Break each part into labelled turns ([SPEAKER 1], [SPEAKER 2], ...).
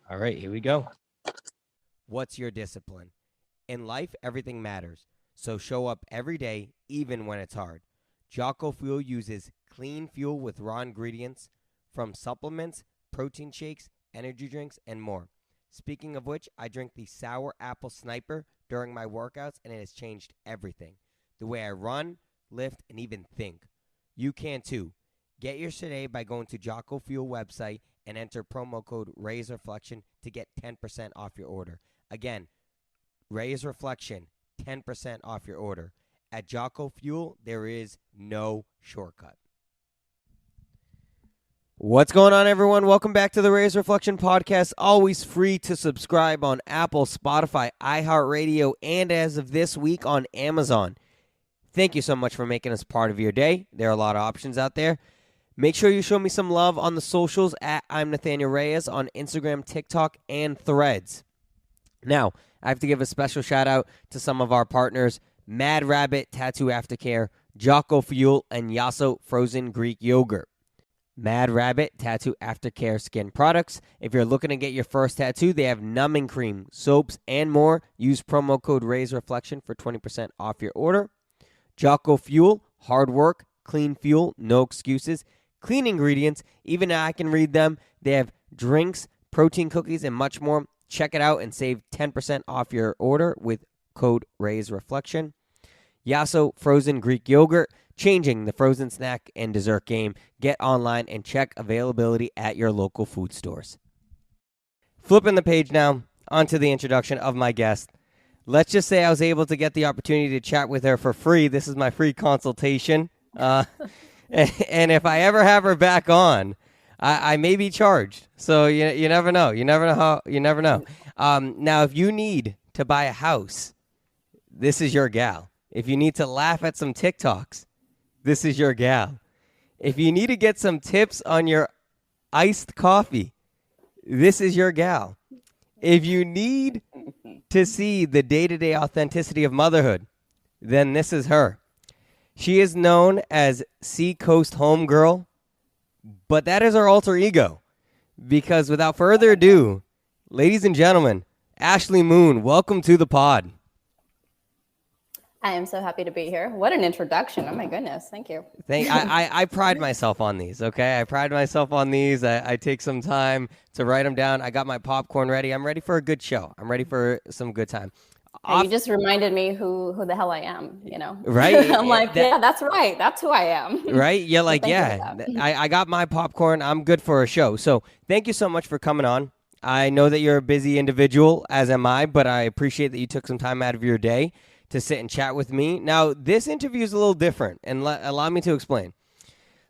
[SPEAKER 1] All right, here we go.
[SPEAKER 2] What's your discipline? In life, everything matters. So show up every day, even when it's hard. Jocko Fuel uses clean fuel with raw ingredients from supplements, protein shakes, energy drinks, and more. Speaking of which, I drink the Sour Apple Sniper during my workouts, and it has changed everything. The way I run, lift, and even think. You can too. Get yours today by going to Jocko Fuel website and enter promo code Reyes Reflection to get 10% off your order. Again, Reyes Reflection, 10% off your order. At Jocko Fuel, there is no shortcut. What's going on, everyone? Welcome back to the Reyes Reflection Podcast. Always free to subscribe on Apple, Spotify, iHeartRadio, and as of this week on Amazon. Thank you so much for making us part of your day. There are a lot of options out there. Make sure you show me some love on the socials at I'm Nathanael Reyes on Instagram, TikTok, and Threads. Now, I have to give a special shout out to some of our partners, Mad Rabbit Tattoo Aftercare, Jocko Fuel, and Yasso Frozen Greek Yogurt. Mad Rabbit Tattoo Aftercare Skin Products. If you're looking to get your first tattoo, they have numbing cream, soaps, and more. Use promo code Reyes Reflection for 20% off your order. Jocko Fuel, hard work, clean fuel, no excuses, clean ingredients. Even I can read them. They have drinks, protein cookies, and much more. Check it out and save 10% off your order with code Reyes Reflection. Yasso Frozen Greek Yogurt, changing the frozen snack and dessert game. Get online and check availability at your local food stores. Flipping the page now onto the introduction of my guest. Let's just say I was able to get the opportunity to chat with her for free. This is my free consultation. And if I ever have her back on, I may be charged. So you never know. You never know. Now, if you need to buy a house, this is your gal. If you need to laugh at some TikToks, this is your gal. If you need to get some tips on your iced coffee, this is your gal. If you need to see the day-to-day authenticity of motherhood, then this is her. She is known as Seacoast Homegirl, but that is her alter ego. Because without further ado, ladies and gentlemen, Ashley Moon, welcome to the pod.
[SPEAKER 3] I am so happy to be here. What an introduction. Oh, my goodness. Thank you.
[SPEAKER 2] I pride myself on these, okay? I pride myself on these. I take some time to write them down. I got my popcorn ready. I'm ready for a good show. I'm ready for some good time.
[SPEAKER 3] You just reminded me who the hell I am,
[SPEAKER 2] Right?
[SPEAKER 3] I'm like, yeah, that's right. That's who I am.
[SPEAKER 2] Right? You're like, yeah, I got my popcorn. I'm good for a show. So thank you so much for coming on. I know that you're a busy individual, as am I, but I appreciate that you took some time out of your day to sit and chat with me. Now, this interview is a little different, and allow me to explain.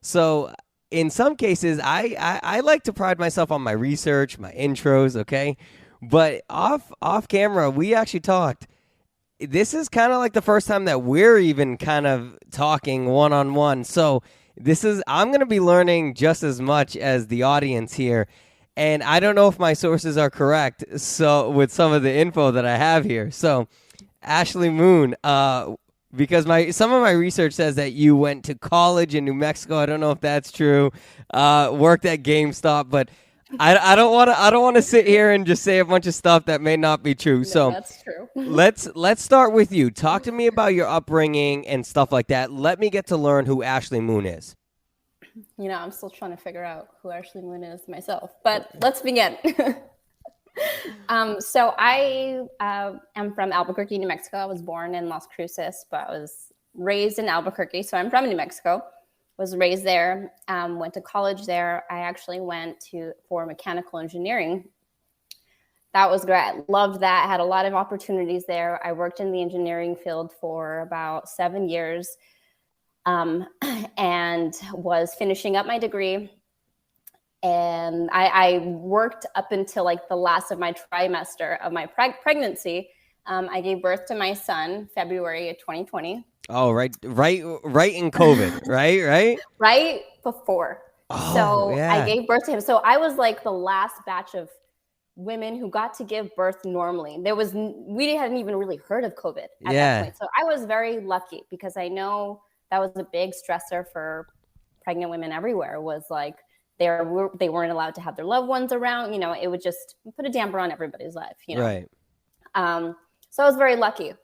[SPEAKER 2] So, in some cases, I like to pride myself on my research, my intros, okay? But off camera, we actually talked. This is kind of like the first time that we're even kind of talking one-on-one. So, I'm going to be learning just as much as the audience here. And I don't know if my sources are correct, so with some of the info that I have here. So, Ashley Moon, because some of my research says that you went to college in New Mexico. I don't know if that's true. Worked at GameStop, but I don't want to sit here and just say a bunch of stuff that may not be true.
[SPEAKER 3] No,
[SPEAKER 2] so
[SPEAKER 3] that's true.
[SPEAKER 2] let's start with you. Talk to me about your upbringing and stuff like that. Let me get to learn who Ashley Moon is.
[SPEAKER 3] I'm still trying to figure out who Ashley Moon is myself, but let's begin. So I am from Albuquerque, New Mexico. I was born in Las Cruces, but I was raised in Albuquerque. So I'm from New Mexico, was raised there, went to college there. I actually went for mechanical engineering. That was great. I loved that. I had a lot of opportunities there. I worked in the engineering field for about 7 years and was finishing up my degree. And I worked up until like the last of my trimester of my pregnancy. I gave birth to my son February of 2020.
[SPEAKER 2] Oh, right in COVID, right?
[SPEAKER 3] Right before.
[SPEAKER 2] Oh,
[SPEAKER 3] so
[SPEAKER 2] yeah.
[SPEAKER 3] I gave birth to him. So I was like the last batch of women who got to give birth normally. We hadn't even really heard of COVID at that point. So I was very lucky because I know that was a big stressor for pregnant women everywhere, was like they weren't allowed to have their loved ones around. It would just put a damper on everybody's life.
[SPEAKER 2] Right.
[SPEAKER 3] So I was very lucky.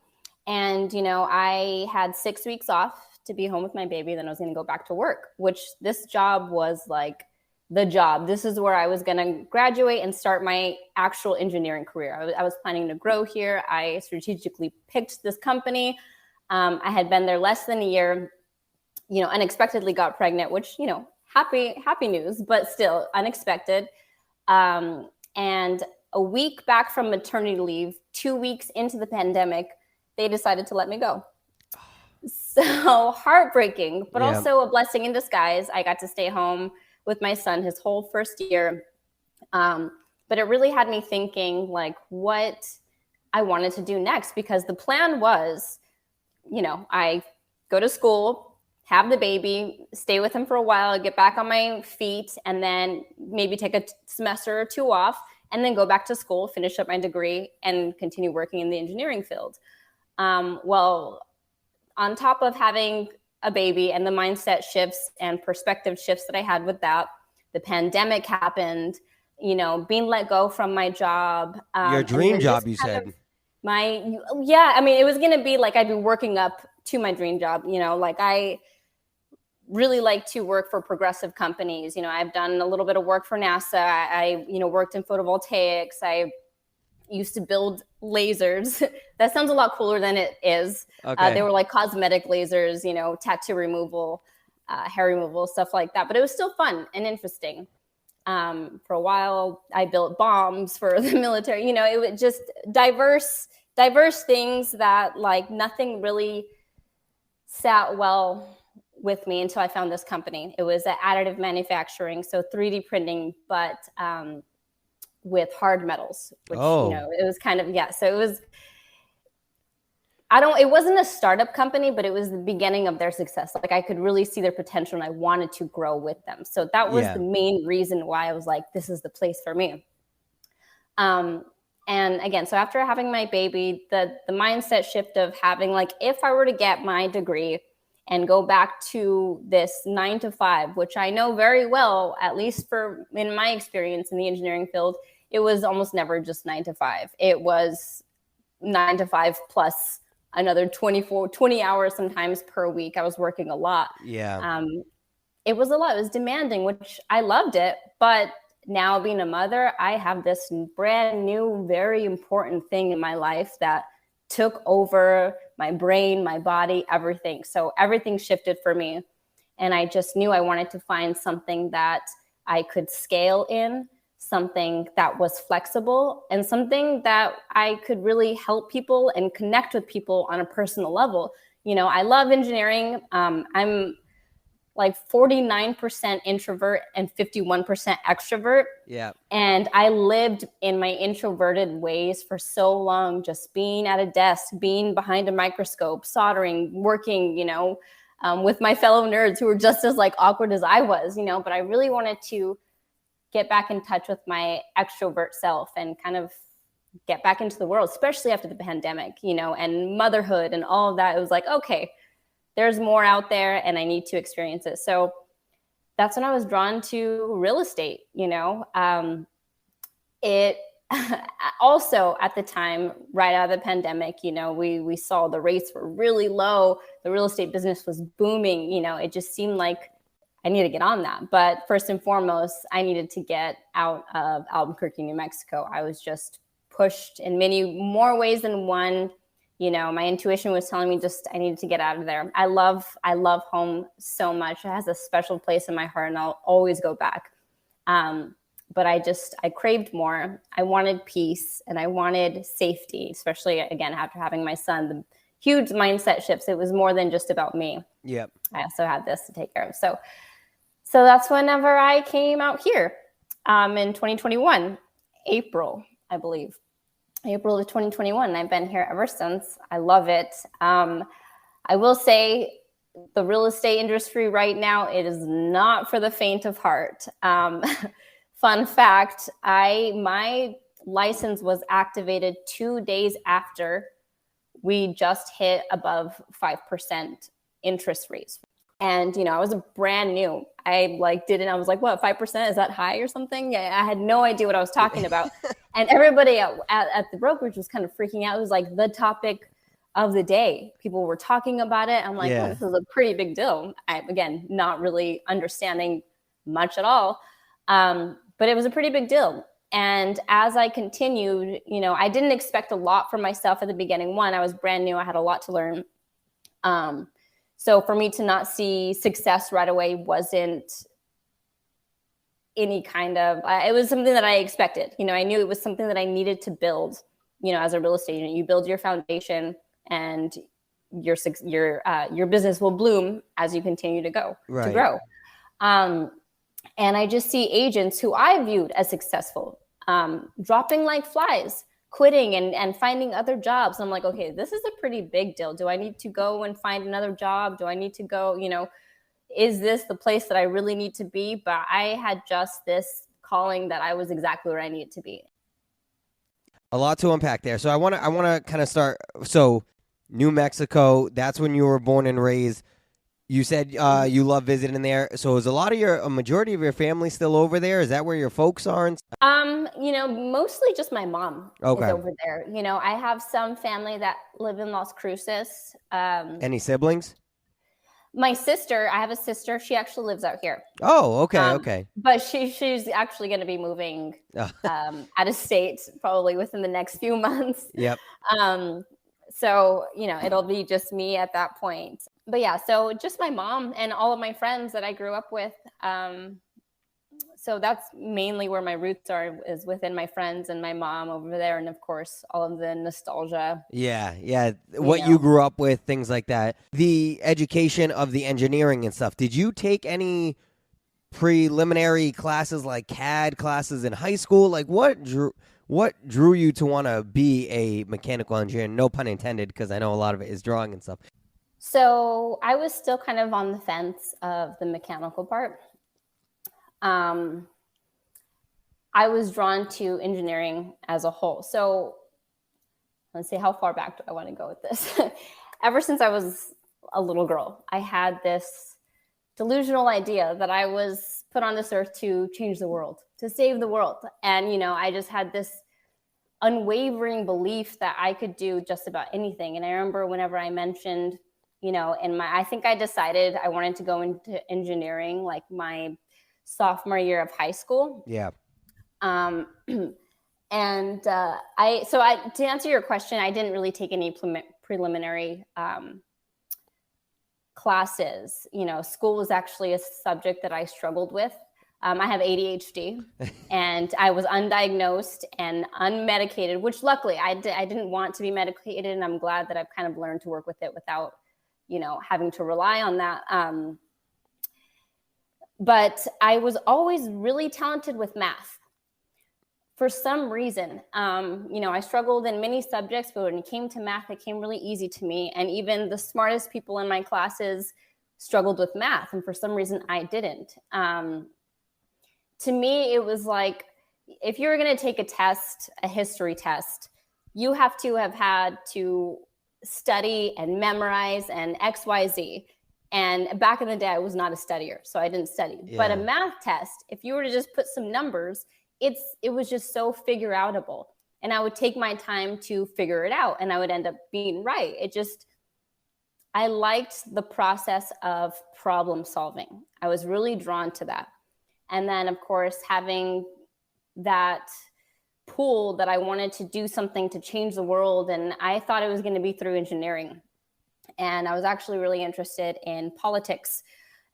[SPEAKER 3] And, I had 6 weeks off to be home with my baby. Then I was going to go back to work, which this job was like the job. This is where I was going to graduate and start my actual engineering career. I was planning to grow here. I strategically picked this company. I had been there less than a year, unexpectedly got pregnant, which, happy news, but still unexpected. And a week back from maternity leave, 2 weeks into the pandemic, they decided to let me go. So heartbreaking, but also a blessing in disguise. I got to stay home with my son his whole first year. But it really had me thinking like what I wanted to do next, because the plan was, I go to school, have the baby, stay with him for a while, get back on my feet, and then maybe take a semester or two off, and then go back to school, finish up my degree, and continue working in the engineering field. Well, on top of having a baby and the mindset shifts and perspective shifts that I had with that, the pandemic happened, being let go from my job.
[SPEAKER 2] Your dream job, you said.
[SPEAKER 3] It was going to be like I'd be working up to my dream job. Like I really like to work for progressive companies. I've done a little bit of work for NASA. I worked in photovoltaics. I used to build lasers. That sounds a lot cooler than it is. Okay. They were like cosmetic lasers, tattoo removal, hair removal, stuff like that. But it was still fun and interesting. For a while, I built bombs for the military. It was just diverse things that like nothing really sat well with me until I found this company. It was additive manufacturing, so 3D printing, but with hard metals, which, it was kind of, so it was, it wasn't a startup company, but it was the beginning of their success. Like I could really see their potential and I wanted to grow with them. So that was the main reason why I was like, this is the place for me. And again, so after having my baby, the mindset shift of having like, if I were to get my degree and go back to this 9 to 5, which I know very well, at least in my experience in the engineering field, it was almost never just 9 to 5. It was 9 to 5 plus another 20 hours sometimes per week. I was working a lot.
[SPEAKER 2] Yeah.
[SPEAKER 3] It was a lot. It was demanding, which I loved it. But now being a mother, I have this brand new, very important thing in my life that took over my brain, my body, everything. So everything shifted for me. And I just knew I wanted to find something that I could scale in, something that was flexible, and something that I could really help people and connect with people on a personal level. I love engineering. I'm like 49% introvert and 51% extrovert.
[SPEAKER 2] Yeah. And
[SPEAKER 3] I lived in my introverted ways for so long, just being at a desk, being behind a microscope, soldering, working, with my fellow nerds who were just as like awkward as I was, but I really wanted to get back in touch with my extrovert self and kind of get back into the world, especially after the pandemic, and motherhood and all of that. It was like, okay, there's more out there and I need to experience it. So that's when I was drawn to real estate. It also at the time, right out of the pandemic, we saw the rates were really low. The real estate business was booming. It just seemed like I need to get on that. But first and foremost, I needed to get out of Albuquerque, New Mexico. I was just pushed in many more ways than one. My intuition was telling me I needed to get out of there. I love home so much. It has a special place in my heart and I'll always go back. But I craved more. I wanted peace and I wanted safety, especially again, after having my son, the huge mindset shifts. It was more than just about me.
[SPEAKER 2] Yep.
[SPEAKER 3] I also had this to take care of. So that's whenever I came out here in 2021, April, I believe. April of 2021. I've been here ever since. I love it. I will say the real estate industry right now, it is not for the faint of heart. Fun fact, my license was activated 2 days after we just hit above 5% interest rates. And, I was brand new. I I was like, what, 5%? Is that high or something? I had no idea what I was talking about. And everybody at the brokerage was kind of freaking out. It was like the topic of the day. People were talking about it. I'm like, oh, this is a pretty big deal. Again, not really understanding much at all. But it was a pretty big deal. And as I continued, I didn't expect a lot from myself at the beginning. One, I was brand new. I had a lot to learn. So for me to not see success right away wasn't any kind of, it was something that I expected. I knew it was something that I needed to build, as a real estate agent. You build your foundation and your business will bloom as you continue to grow. And I just see agents who I viewed as successful, dropping like flies, quitting and finding other jobs. I'm like, okay, this is a pretty big deal. Do I need to go and find another job? Do I need to go, is this the place that I really need to be? But I had just this calling that I was exactly where I needed to be.
[SPEAKER 2] A lot to unpack there. So I want to kind of start. So New Mexico, that's when you were born and raised. You said you love visiting there. So is a majority of your family still over there? Is that where your folks are?
[SPEAKER 3] Mostly just my mom is over there. I have some family that live in Las Cruces.
[SPEAKER 2] Any siblings?
[SPEAKER 3] My sister, I have a sister. She actually lives out here.
[SPEAKER 2] Oh, okay.
[SPEAKER 3] But she's actually going to be moving out of state probably within the next few months.
[SPEAKER 2] Yep.
[SPEAKER 3] So, it'll be just me at that point. But yeah, so just my mom and all of my friends that I grew up with. So that's mainly where my roots are, is within my friends and my mom over there. And of course, all of the nostalgia.
[SPEAKER 2] Yeah. What you grew up with, things like that. The education of the engineering and stuff. Did you take any preliminary classes like CAD classes in high school? Like what drew you to want to be a mechanical engineer? No pun intended, because I know a lot of it is drawing and stuff.
[SPEAKER 3] So I was still kind of on the fence of the mechanical part. I was drawn to engineering as a whole. So let's see, how far back do I want to go with this? Ever since I was a little girl, I had this delusional idea that I was put on this earth to change the world, to save the world. And, I just had this unwavering belief that I could do just about anything. And I remember whenever I mentioned, I think I decided I wanted to go into engineering like my sophomore year of high school.
[SPEAKER 2] Yeah.
[SPEAKER 3] To answer your question, I didn't really take any preliminary classes. School was actually a subject that I struggled with. I have ADHD and I was undiagnosed and unmedicated, which luckily I didn't want to be medicated. And I'm glad that I've kind of learned to work with it without, having to rely on that. But I was always really talented with math. For some reason, I struggled in many subjects, but when it came to math, it came really easy to me. And even the smartest people in my classes struggled with math. And for some reason, I didn't. To me, it was like, if you were going to take a history test, you have to have had to study and memorize and X, Y, Z. And back in the day, I was not a studier, so I didn't study. Yeah. But a math test, if you were to just put some numbers, it was just so figure outable. And I would take my time to figure it out, and I would end up being right. I liked the process of problem solving. I was really drawn to that. And then, of course, having that pull that I wanted to do something to change the world, and I thought it was going to be through engineering. And I was actually really interested in politics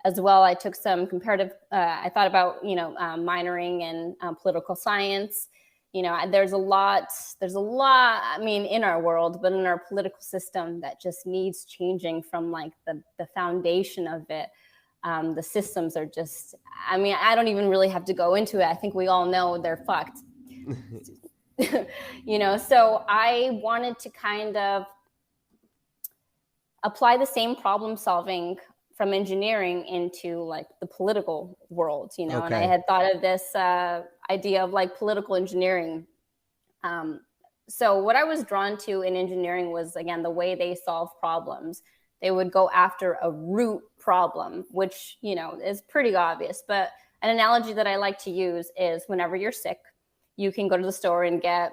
[SPEAKER 3] as well. I took some comparative, I thought about, minoring in political science. There's a lot, in our world, but in our political system that just needs changing from like the foundation of it. The systems are just, I don't even really have to go into it. I think we all know they're fucked. So I wanted to kind of apply the same problem solving from engineering into like the political world, and I had thought of this idea of like political engineering. So what I was drawn to in engineering was, again, the way they solve problems, They would go after a root problem, which, you know, is pretty obvious. But an analogy that I like to use is whenever you're sick, you can go to the store and get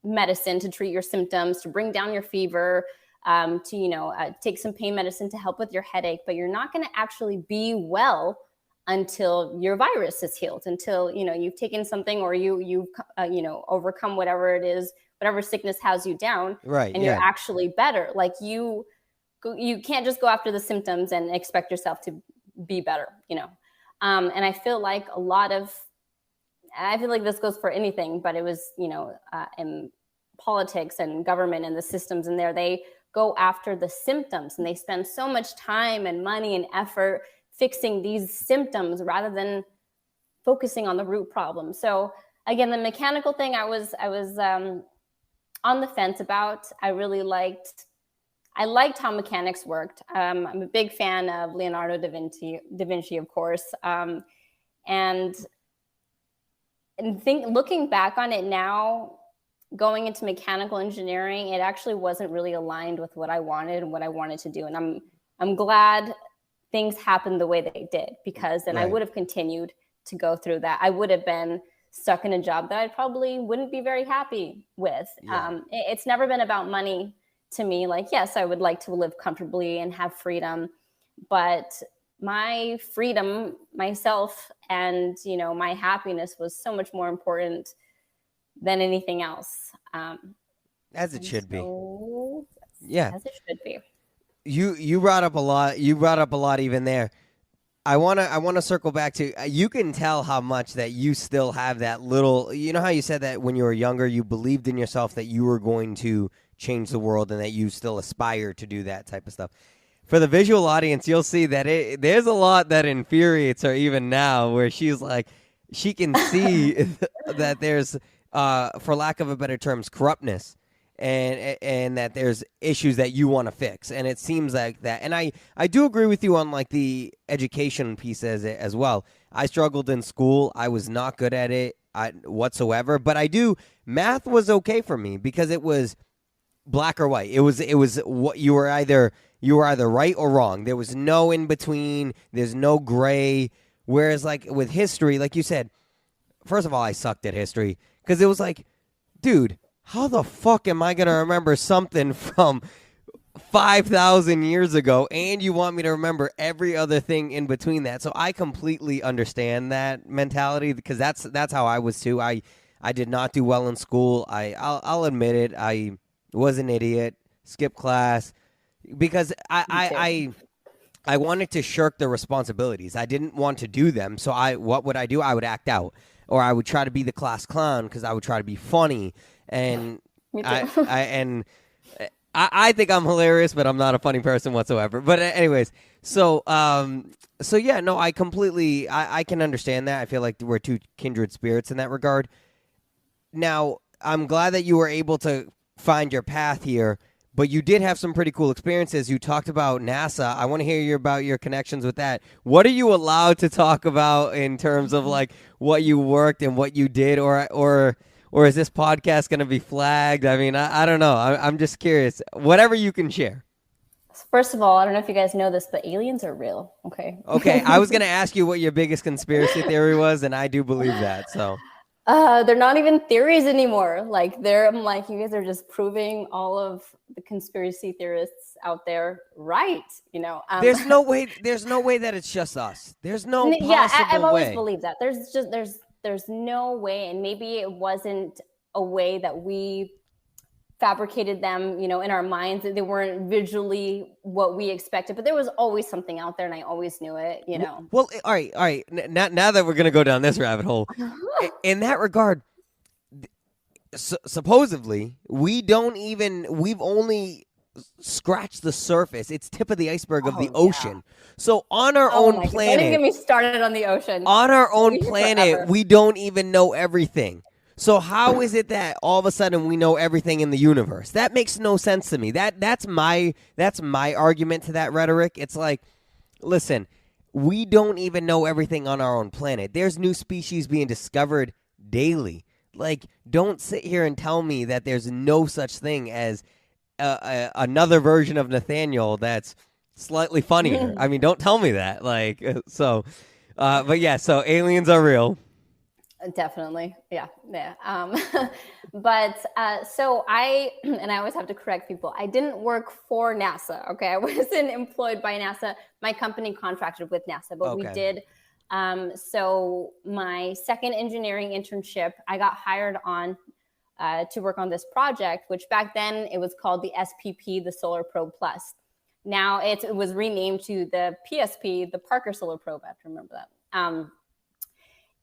[SPEAKER 3] medicine to treat your symptoms, to bring down your fever, to, you know, take some pain medicine to help with your headache. But you're not going to actually be well until your virus is healed, until, you know, you've taken something, or you've you know, overcome whatever it is, whatever sickness has you down,
[SPEAKER 2] right?
[SPEAKER 3] And you're actually better. Like you can't just go after the symptoms and expect yourself to be better, you know. And I feel like this goes for anything, but it was, you know, in politics and government and the systems in there, they go after the symptoms, and they spend so much time and money and effort fixing these symptoms rather than focusing on the root problem. So again, the mechanical thing, I was on the fence about. I liked how mechanics worked. I'm a big fan of Leonardo da Vinci, of course. And looking back on it now, going into mechanical engineering, it actually wasn't really aligned with what I wanted and what I wanted to do. And I'm glad things happened the way they did, because then I would have continued to go through that. I would have been stuck in a job that I probably wouldn't be very happy with. Yeah. It's never been about money to me. Like, yes, I would like to live comfortably and have freedom, but my freedom, myself, and, you know, my happiness was so much more important than anything else.
[SPEAKER 2] As it should be. Yeah.
[SPEAKER 3] As it should be.
[SPEAKER 2] You brought up a lot. You brought up a lot even there. I wanna circle back to, you can tell how much that you still have that little, you know how you said that when you were younger you believed in yourself that you were going to change the world and that you still aspire to do that type of stuff. For the visual audience, you'll see that there's a lot that infuriates her even now, where she's like, she can see that there's, for lack of a better terms, corruptness, and that there's issues that you want to fix. And it seems like that. And I do agree with you on like the education piece as well. I struggled in school. I was not good at it whatsoever, but math was okay for me because it was black or white. It was what you were either right or wrong. There was no in between. There's no gray. Whereas like with history, like you said, first of all, I sucked at history because it was like, dude, how the fuck am I going to remember something from 5,000 years ago, and you want me to remember every other thing in between that? So I completely understand that mentality, because that's how I was too. I did not do well in school. I'll admit it. I was an idiot, skipped class, because I wanted to shirk the responsibilities. I didn't want to do them. So what would I do? I would act out, or I would try to be the class clown because I would try to be funny. And I think I'm hilarious, but I'm not a funny person whatsoever. But anyways, so yeah, no, I completely, I can understand that. I feel like we're two kindred spirits in that regard. Now, I'm glad that you were able to find your path here, but you did have some pretty cool experiences. You talked about NASA. I want to hear about your connections with that. What are you allowed to talk about in terms of like what you worked and what you did, or is this podcast going to be flagged? I mean, I don't know. I'm just curious. Whatever you can share.
[SPEAKER 3] First of all, I don't know if you guys know this, but aliens are real. Okay.
[SPEAKER 2] Okay. I was going to ask you what your biggest conspiracy theory was, and I do believe that. So.
[SPEAKER 3] They're not even theories anymore. Like I'm like, you guys are just proving all of the conspiracy theorists out there right. You know,
[SPEAKER 2] there's no way that it's just us. There's no possible
[SPEAKER 3] I've always
[SPEAKER 2] way.
[SPEAKER 3] believed that. There's no way, and maybe it wasn't a way that we fabricated them, you know, in our minds. They weren't visually what we expected, but there was always something out there, and I always knew it, you know.
[SPEAKER 2] Well, all right. Now that we're gonna go down this rabbit hole, in that regard, supposedly we've only scratched the surface. It's tip of the iceberg of the ocean. So on our own planet,
[SPEAKER 3] don't get me started on the ocean.
[SPEAKER 2] On our own planet, we don't even know everything. So how is it that all of a sudden we know everything in the universe? That makes no sense to me. That's my argument to that rhetoric. It's like, listen, we don't even know everything on our own planet. There's new species being discovered daily. Like, don't sit here and tell me that there's no such thing as another version of Nathanael that's slightly funnier. I mean, don't tell me that. Like, but yeah, so aliens are real.
[SPEAKER 3] Definitely. Yeah. But so and I always have to correct people. I didn't work for NASA. Okay. I wasn't employed by NASA. My company contracted with NASA, but we did. So my second engineering internship, I got hired on to work on this project, which back then it was called the SPP, the Solar Probe Plus. Now it was renamed to the PSP, the Parker Solar Probe. I have to remember that.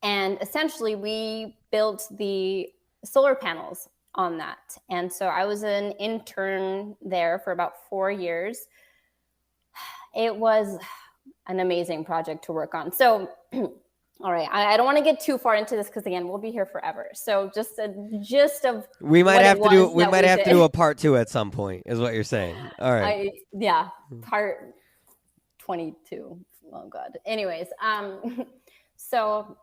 [SPEAKER 3] And essentially, we built the solar panels on that. And so I was an intern there for about 4 years. It was an amazing project to work on. So, all right, I don't want to get too far into this because again, we'll be here forever. So, just a gist of
[SPEAKER 2] we might have to do a part 2 at some point, is what you're saying. All right.
[SPEAKER 3] Part 22. Oh God. Anyways, so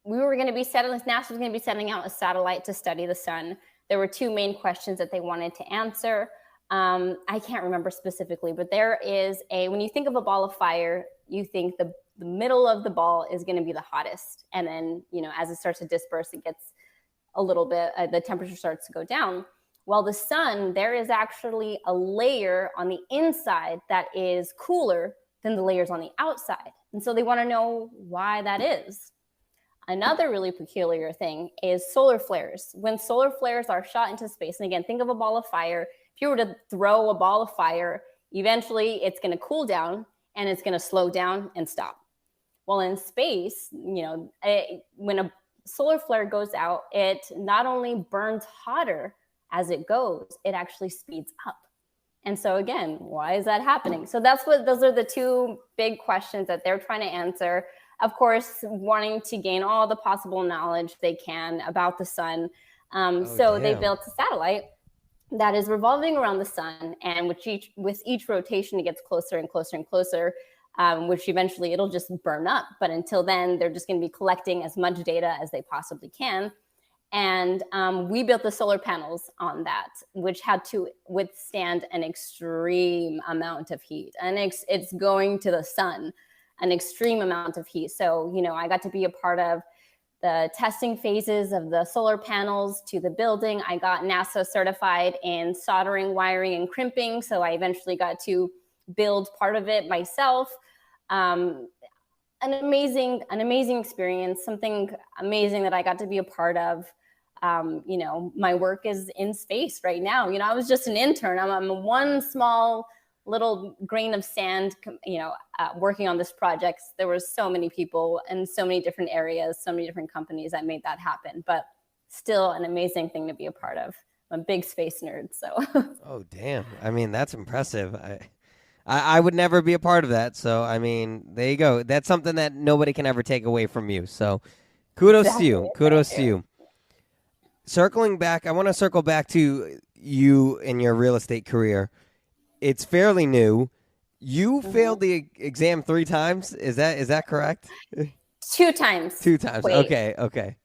[SPEAKER 3] we were going to be NASA was going to be sending out a satellite to study the sun. There were 2 main questions that they wanted to answer. I can't remember specifically, but there is when you think of a ball of fire, you think the middle of the ball is going to be the hottest. And then, as it starts to disperse, it gets a little bit, the temperature starts to go down. Well, the sun, there is actually a layer on the inside that is cooler than the layers on the outside. And so they want to know why that is. Another really peculiar thing is solar flares. When solar flares are shot into space, and again, think of a ball of fire. If you were to throw a ball of fire, eventually it's going to cool down and it's going to slow down and stop. Well, in space, when a solar flare goes out, it not only burns hotter as it goes, it actually speeds up. And so again, why is that happening? So those are the 2 big questions that they're trying to answer. Of course, wanting to gain all the possible knowledge they can about the sun. They built a satellite that is revolving around the sun, and with each rotation, it gets closer and closer and closer, which eventually it'll just burn up. But until then, they're just going to be collecting as much data as they possibly can. And we built the solar panels on that, which had to withstand an extreme amount of heat. And it's going to the sun, an extreme amount of heat. So, I got to be a part of the testing phases of the solar panels to the building. I got NASA certified in soldering, wiring, and crimping. So I eventually got to build part of it myself. An amazing experience, something amazing that I got to be a part of. My work is in space right now. I was just an intern. I'm one small little grain of sand, working on this project. There were so many people in so many different areas, so many different companies that made that happen, but still an amazing thing to be a part of. I'm a big space nerd, so.
[SPEAKER 2] Oh, damn. I mean, that's impressive. I would never be a part of that. So, I mean, there you go. That's something that nobody can ever take away from you. So kudos to you. Kudos to you. Circling back, I want to circle back to you and your real estate career. It's fairly new. You failed the exam 3 times. Is that correct?
[SPEAKER 3] 2 times.
[SPEAKER 2] 2 times. Wait. Okay.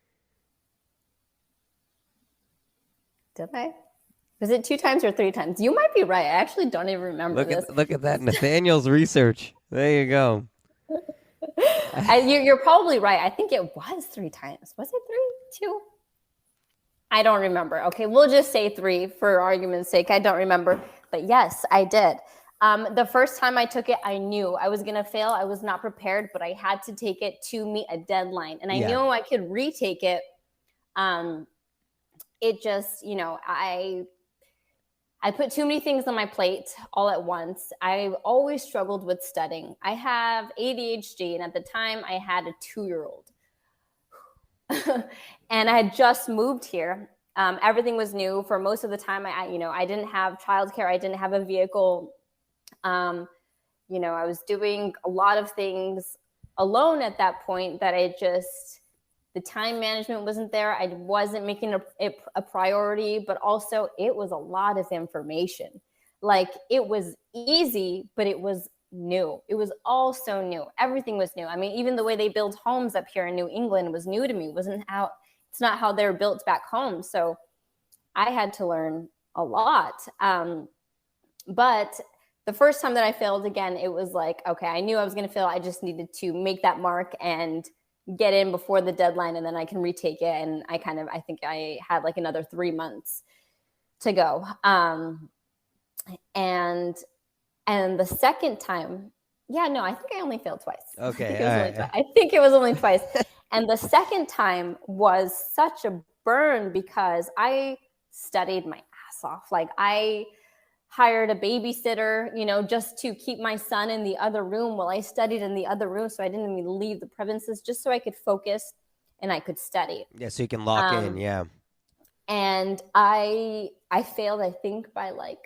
[SPEAKER 3] Did I? Was it 2 times or 3 times? You might be right. I actually don't even remember this.
[SPEAKER 2] Look at that. Nathaniel's research. There you go.
[SPEAKER 3] You're probably right. I think it was 3 times. Was it 3? 2? I don't remember. Okay, we'll just say 3 for argument's sake. I don't remember. But yes, I did. The first time I took it, I knew I was going to fail. I was not prepared, but I had to take it to meet a deadline. And I knew I could retake it. It just, I put too many things on my plate all at once. I always struggled with studying. I have ADHD, and at the time I had a 2-year-old. And I had just moved here. Everything was new. For most of the time, I didn't have childcare. I didn't have a vehicle. I was doing a lot of things alone at that point that the time management wasn't there. I wasn't making it a priority, but also it was a lot of information. Like, it was easy, but it was new. It was all so new. Everything was new. I mean, even the way they build homes up here in New England was new to me. It's not how they're built back home. So I had to learn a lot. But the first time that I failed again, it was like, okay, I knew I was going to fail. I just needed to make that mark and get in before the deadline, and then I can retake it. And I think I had like another 3 months to go. And the second time, I think I only failed twice.
[SPEAKER 2] Okay.
[SPEAKER 3] I think it was only twice. And the second time was such a burn because I studied my ass off. Like, I hired a babysitter, just to keep my son in the other room while I studied in the other room. So I didn't even leave the premises, just so I could focus and I could study.
[SPEAKER 2] Yeah, so you can lock in, yeah.
[SPEAKER 3] And I failed, I think, by like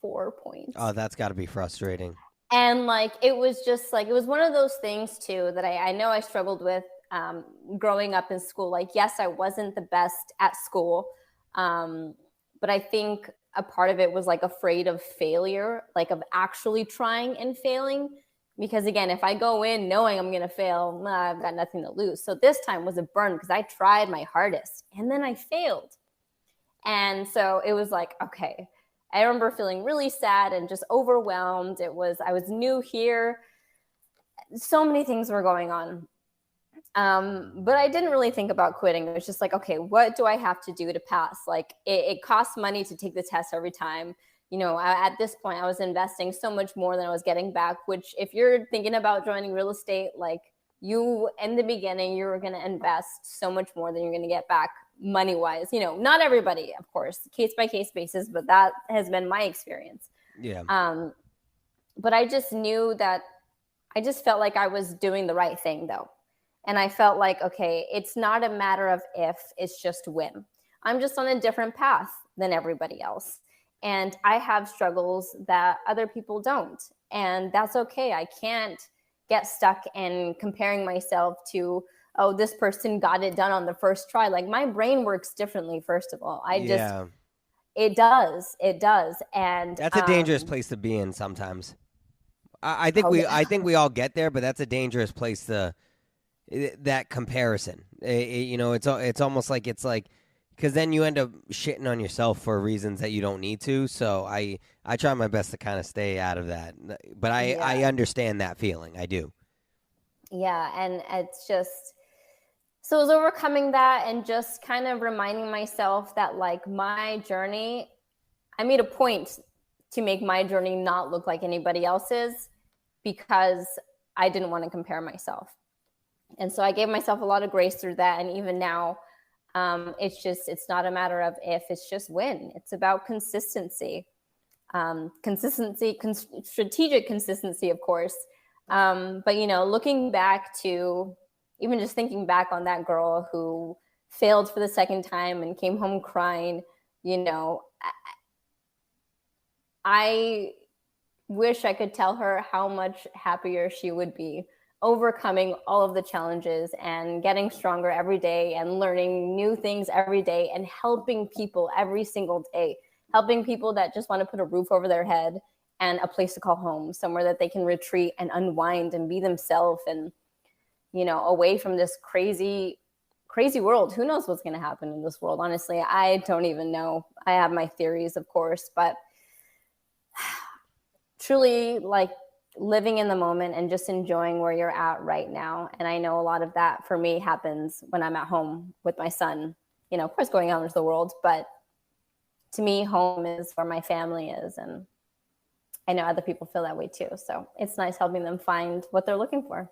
[SPEAKER 3] 4 points.
[SPEAKER 2] Oh, that's got to be frustrating.
[SPEAKER 3] And like, it was just like, it was one of those things too that I know I struggled with growing up in school. Like, yes, I wasn't the best at school, but I think a part of it was like afraid of failure, like of actually trying and failing. Because again, if I go in knowing I'm going to fail, I've got nothing to lose. So this time was a burn because I tried my hardest and then I failed. And so it was like, okay, I remember feeling really sad and just overwhelmed. I was new here. So many things were going on. But I didn't really think about quitting. It was just like, okay, what do I have to do to pass? Like, it costs money to take the test every time. At this point, I was investing so much more than I was getting back, which if you're thinking about joining real estate, like, you, in the beginning, you were going to invest so much more than you're going to get back money wise. Not everybody, of course, case by case basis, but that has been my experience.
[SPEAKER 2] Yeah.
[SPEAKER 3] But I just knew that I just felt like I was doing the right thing though. And I felt like, okay, it's not a matter of if, it's just when. I'm just on a different path than everybody else. And I have struggles that other people don't. And that's okay. I can't get stuck in comparing myself to, oh, this person got it done on the first try. Like, my brain works differently, first of all. It does. And
[SPEAKER 2] that's a dangerous place to be in sometimes. I think we all get there, but that's a dangerous place to, that comparison. It's almost like, because then you end up shitting on yourself for reasons that you don't need to. So I try my best to kind of stay out of that. But I understand that feeling. I do.
[SPEAKER 3] Yeah. And it's just, so it was overcoming that and just kind of reminding myself that, like, my journey, I made a point to make my journey not look like anybody else's because I didn't want to compare myself. And so I gave myself a lot of grace through that. And even now, it's not a matter of if, it's just when. It's about consistency, strategic consistency, of course. But, looking back to, even just thinking back on that girl who failed for the second time and came home crying, I wish I could tell her how much happier she would be overcoming all of the challenges and getting stronger every day and learning new things every day and helping people every single day, helping people that just want to put a roof over their head and a place to call home, somewhere that they can retreat and unwind and be themselves and, away from this crazy, crazy world. Who knows what's going to happen in this world? Honestly, I don't even know. I have my theories, of course, but truly, like, living in the moment and just enjoying where you're at right now. And I know a lot of that for me happens when I'm at home with my son, of course, going out into the world, but to me, home is where my family is. And I know other people feel that way too. So it's nice helping them find what they're looking for.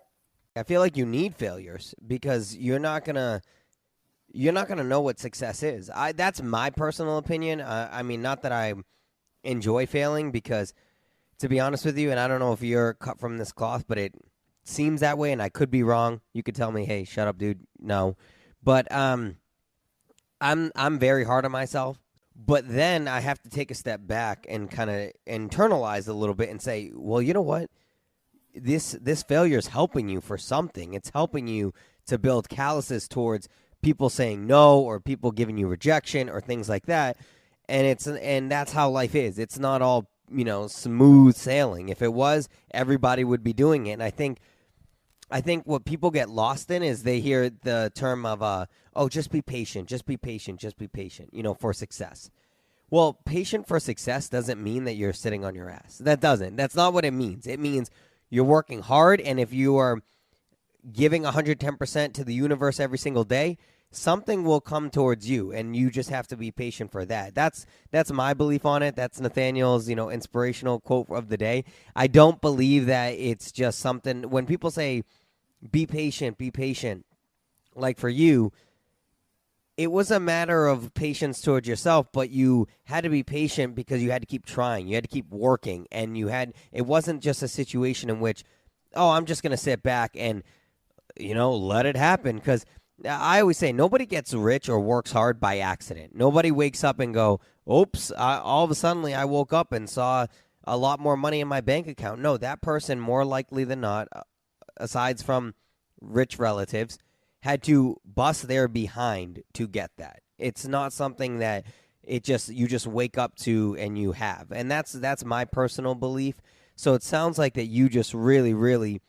[SPEAKER 2] I feel like you need failures because you're not gonna know what success is. That's my personal opinion. I mean, not that I enjoy failing, because, to be honest with you, and I don't know if you're cut from this cloth, but it seems that way, and I could be wrong. You could tell me, hey, shut up, dude. No. But I'm very hard on myself. But then I have to take a step back and kind of internalize a little bit and say, well, you know what? This failure is helping you for something. It's helping you to build calluses towards people saying no, or people giving you rejection or things like that. And that's how life is. It's not all, smooth sailing. If it was, everybody would be doing it. And I think what people get lost in is they hear the term of, just be patient, for success. Well, patient for success doesn't mean that you're sitting on your ass. That doesn't. That's not what it means. It means you're working hard, and if you are giving 110% to the universe every single day, something will come towards you, and you just have to be patient for that. That's my belief on it. That's Nathaniel's, inspirational quote of the day. I don't believe that it's just something when people say be patient, be patient. Like for you, it was a matter of patience towards yourself, but you had to be patient because you had to keep trying. You had to keep working, and it wasn't just a situation in which, oh, I'm just going to sit back and, let it happen. Because I always say nobody gets rich or works hard by accident. Nobody wakes up and go, oops, all of a sudden I woke up and saw a lot more money in my bank account. No, that person, more likely than not, aside from rich relatives, had to bust their behind to get that. It's not something that you just wake up to and you have. And that's my personal belief. So it sounds like that you just really, really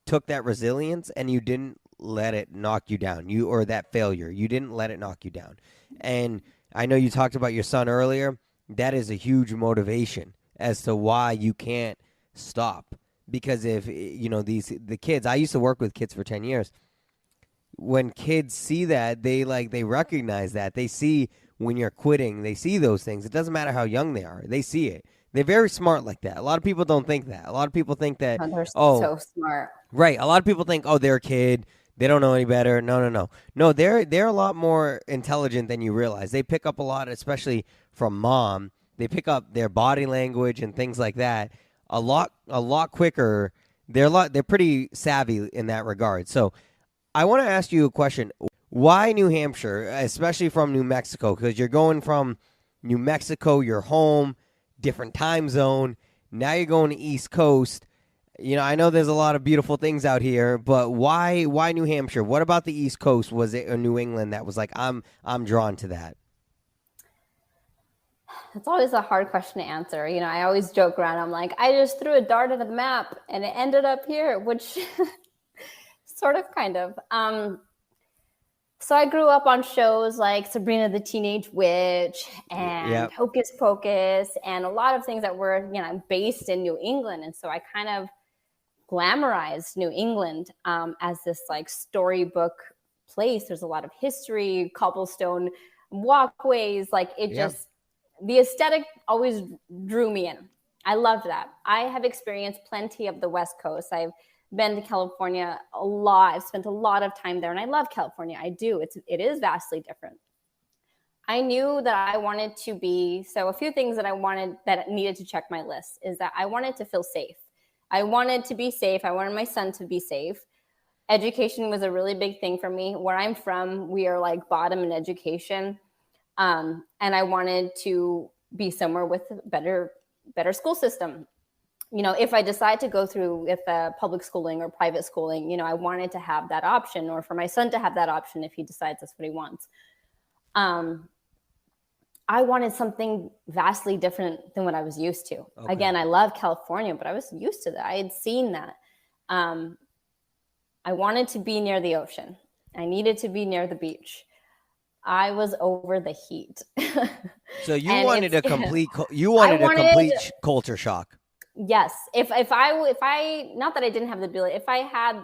[SPEAKER 2] took that resilience and you didn't let it knock you down. Or that failure. You didn't let it knock you down. And I know you talked about your son earlier. That is a huge motivation as to why you can't stop. Because if the kids, I used to work with kids for 10 years. When kids see that, they recognize that. They see when you're quitting. They see those things. It doesn't matter how young they are. They see it. They're very smart like that. A lot of people don't think that. A lot of people think that,
[SPEAKER 3] they're so smart.
[SPEAKER 2] Right. A lot of people think, oh, they're a kid. They don't know any better. No. No, they're a lot more intelligent than you realize. They pick up a lot, especially from mom. They pick up their body language and things like that a lot quicker. They're pretty savvy in that regard. So I want to ask you a question. Why New Hampshire, especially from New Mexico? Because you're going from New Mexico, your home, different time zone. Now you're going to East Coast. I know there's a lot of beautiful things out here, but why New Hampshire? What about the East Coast? Was it New England that was like, I'm drawn to that?
[SPEAKER 3] It's always a hard question to answer. I always joke around. I'm like, I just threw a dart at the map and it ended up here, which sort of, kind of. So I grew up on shows like Sabrina the Teenage Witch and Hocus Pocus and a lot of things that were, based in New England. And so I kind of glamorized New England as this like storybook place. There's a lot of history, cobblestone walkways. The aesthetic always drew me in. I loved that. I have experienced plenty of the West Coast. I've been to California a lot. I've spent a lot of time there, and I love California. I do. It is vastly different. I knew that I wanted to be, so a few things that needed to check my list is that I wanted to feel safe. I wanted to be safe. I wanted my son to be safe. Education was a really big thing for me. Where I'm from, we are like bottom in education. And I wanted to be somewhere with a better school system. If I decide to go through with public schooling or private schooling, I wanted to have that option, or for my son to have that option if he decides that's what he wants. I wanted something vastly different than what I was used to. Okay. Again, I love California, but I was used to that. I had seen that. I wanted to be near the ocean. I needed to be near the beach. I was over the heat.
[SPEAKER 2] So you wanted a complete culture shock.
[SPEAKER 3] Yes. If I, not that I didn't have the ability, if I had,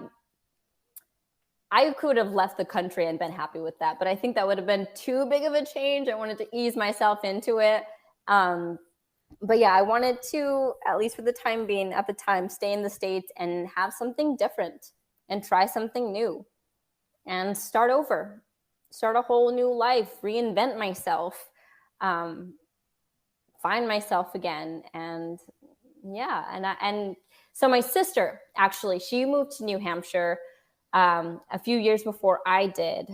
[SPEAKER 3] I could have left the country and been happy with that. But I think that would have been too big of a change. I wanted to ease myself into it. But yeah, I wanted to, at least for the time being, at the time, stay in the States and have something different and try something new and start over, start a whole new life, reinvent myself, find myself again. And yeah. And so my sister, actually, she moved to New Hampshire a few years before I did.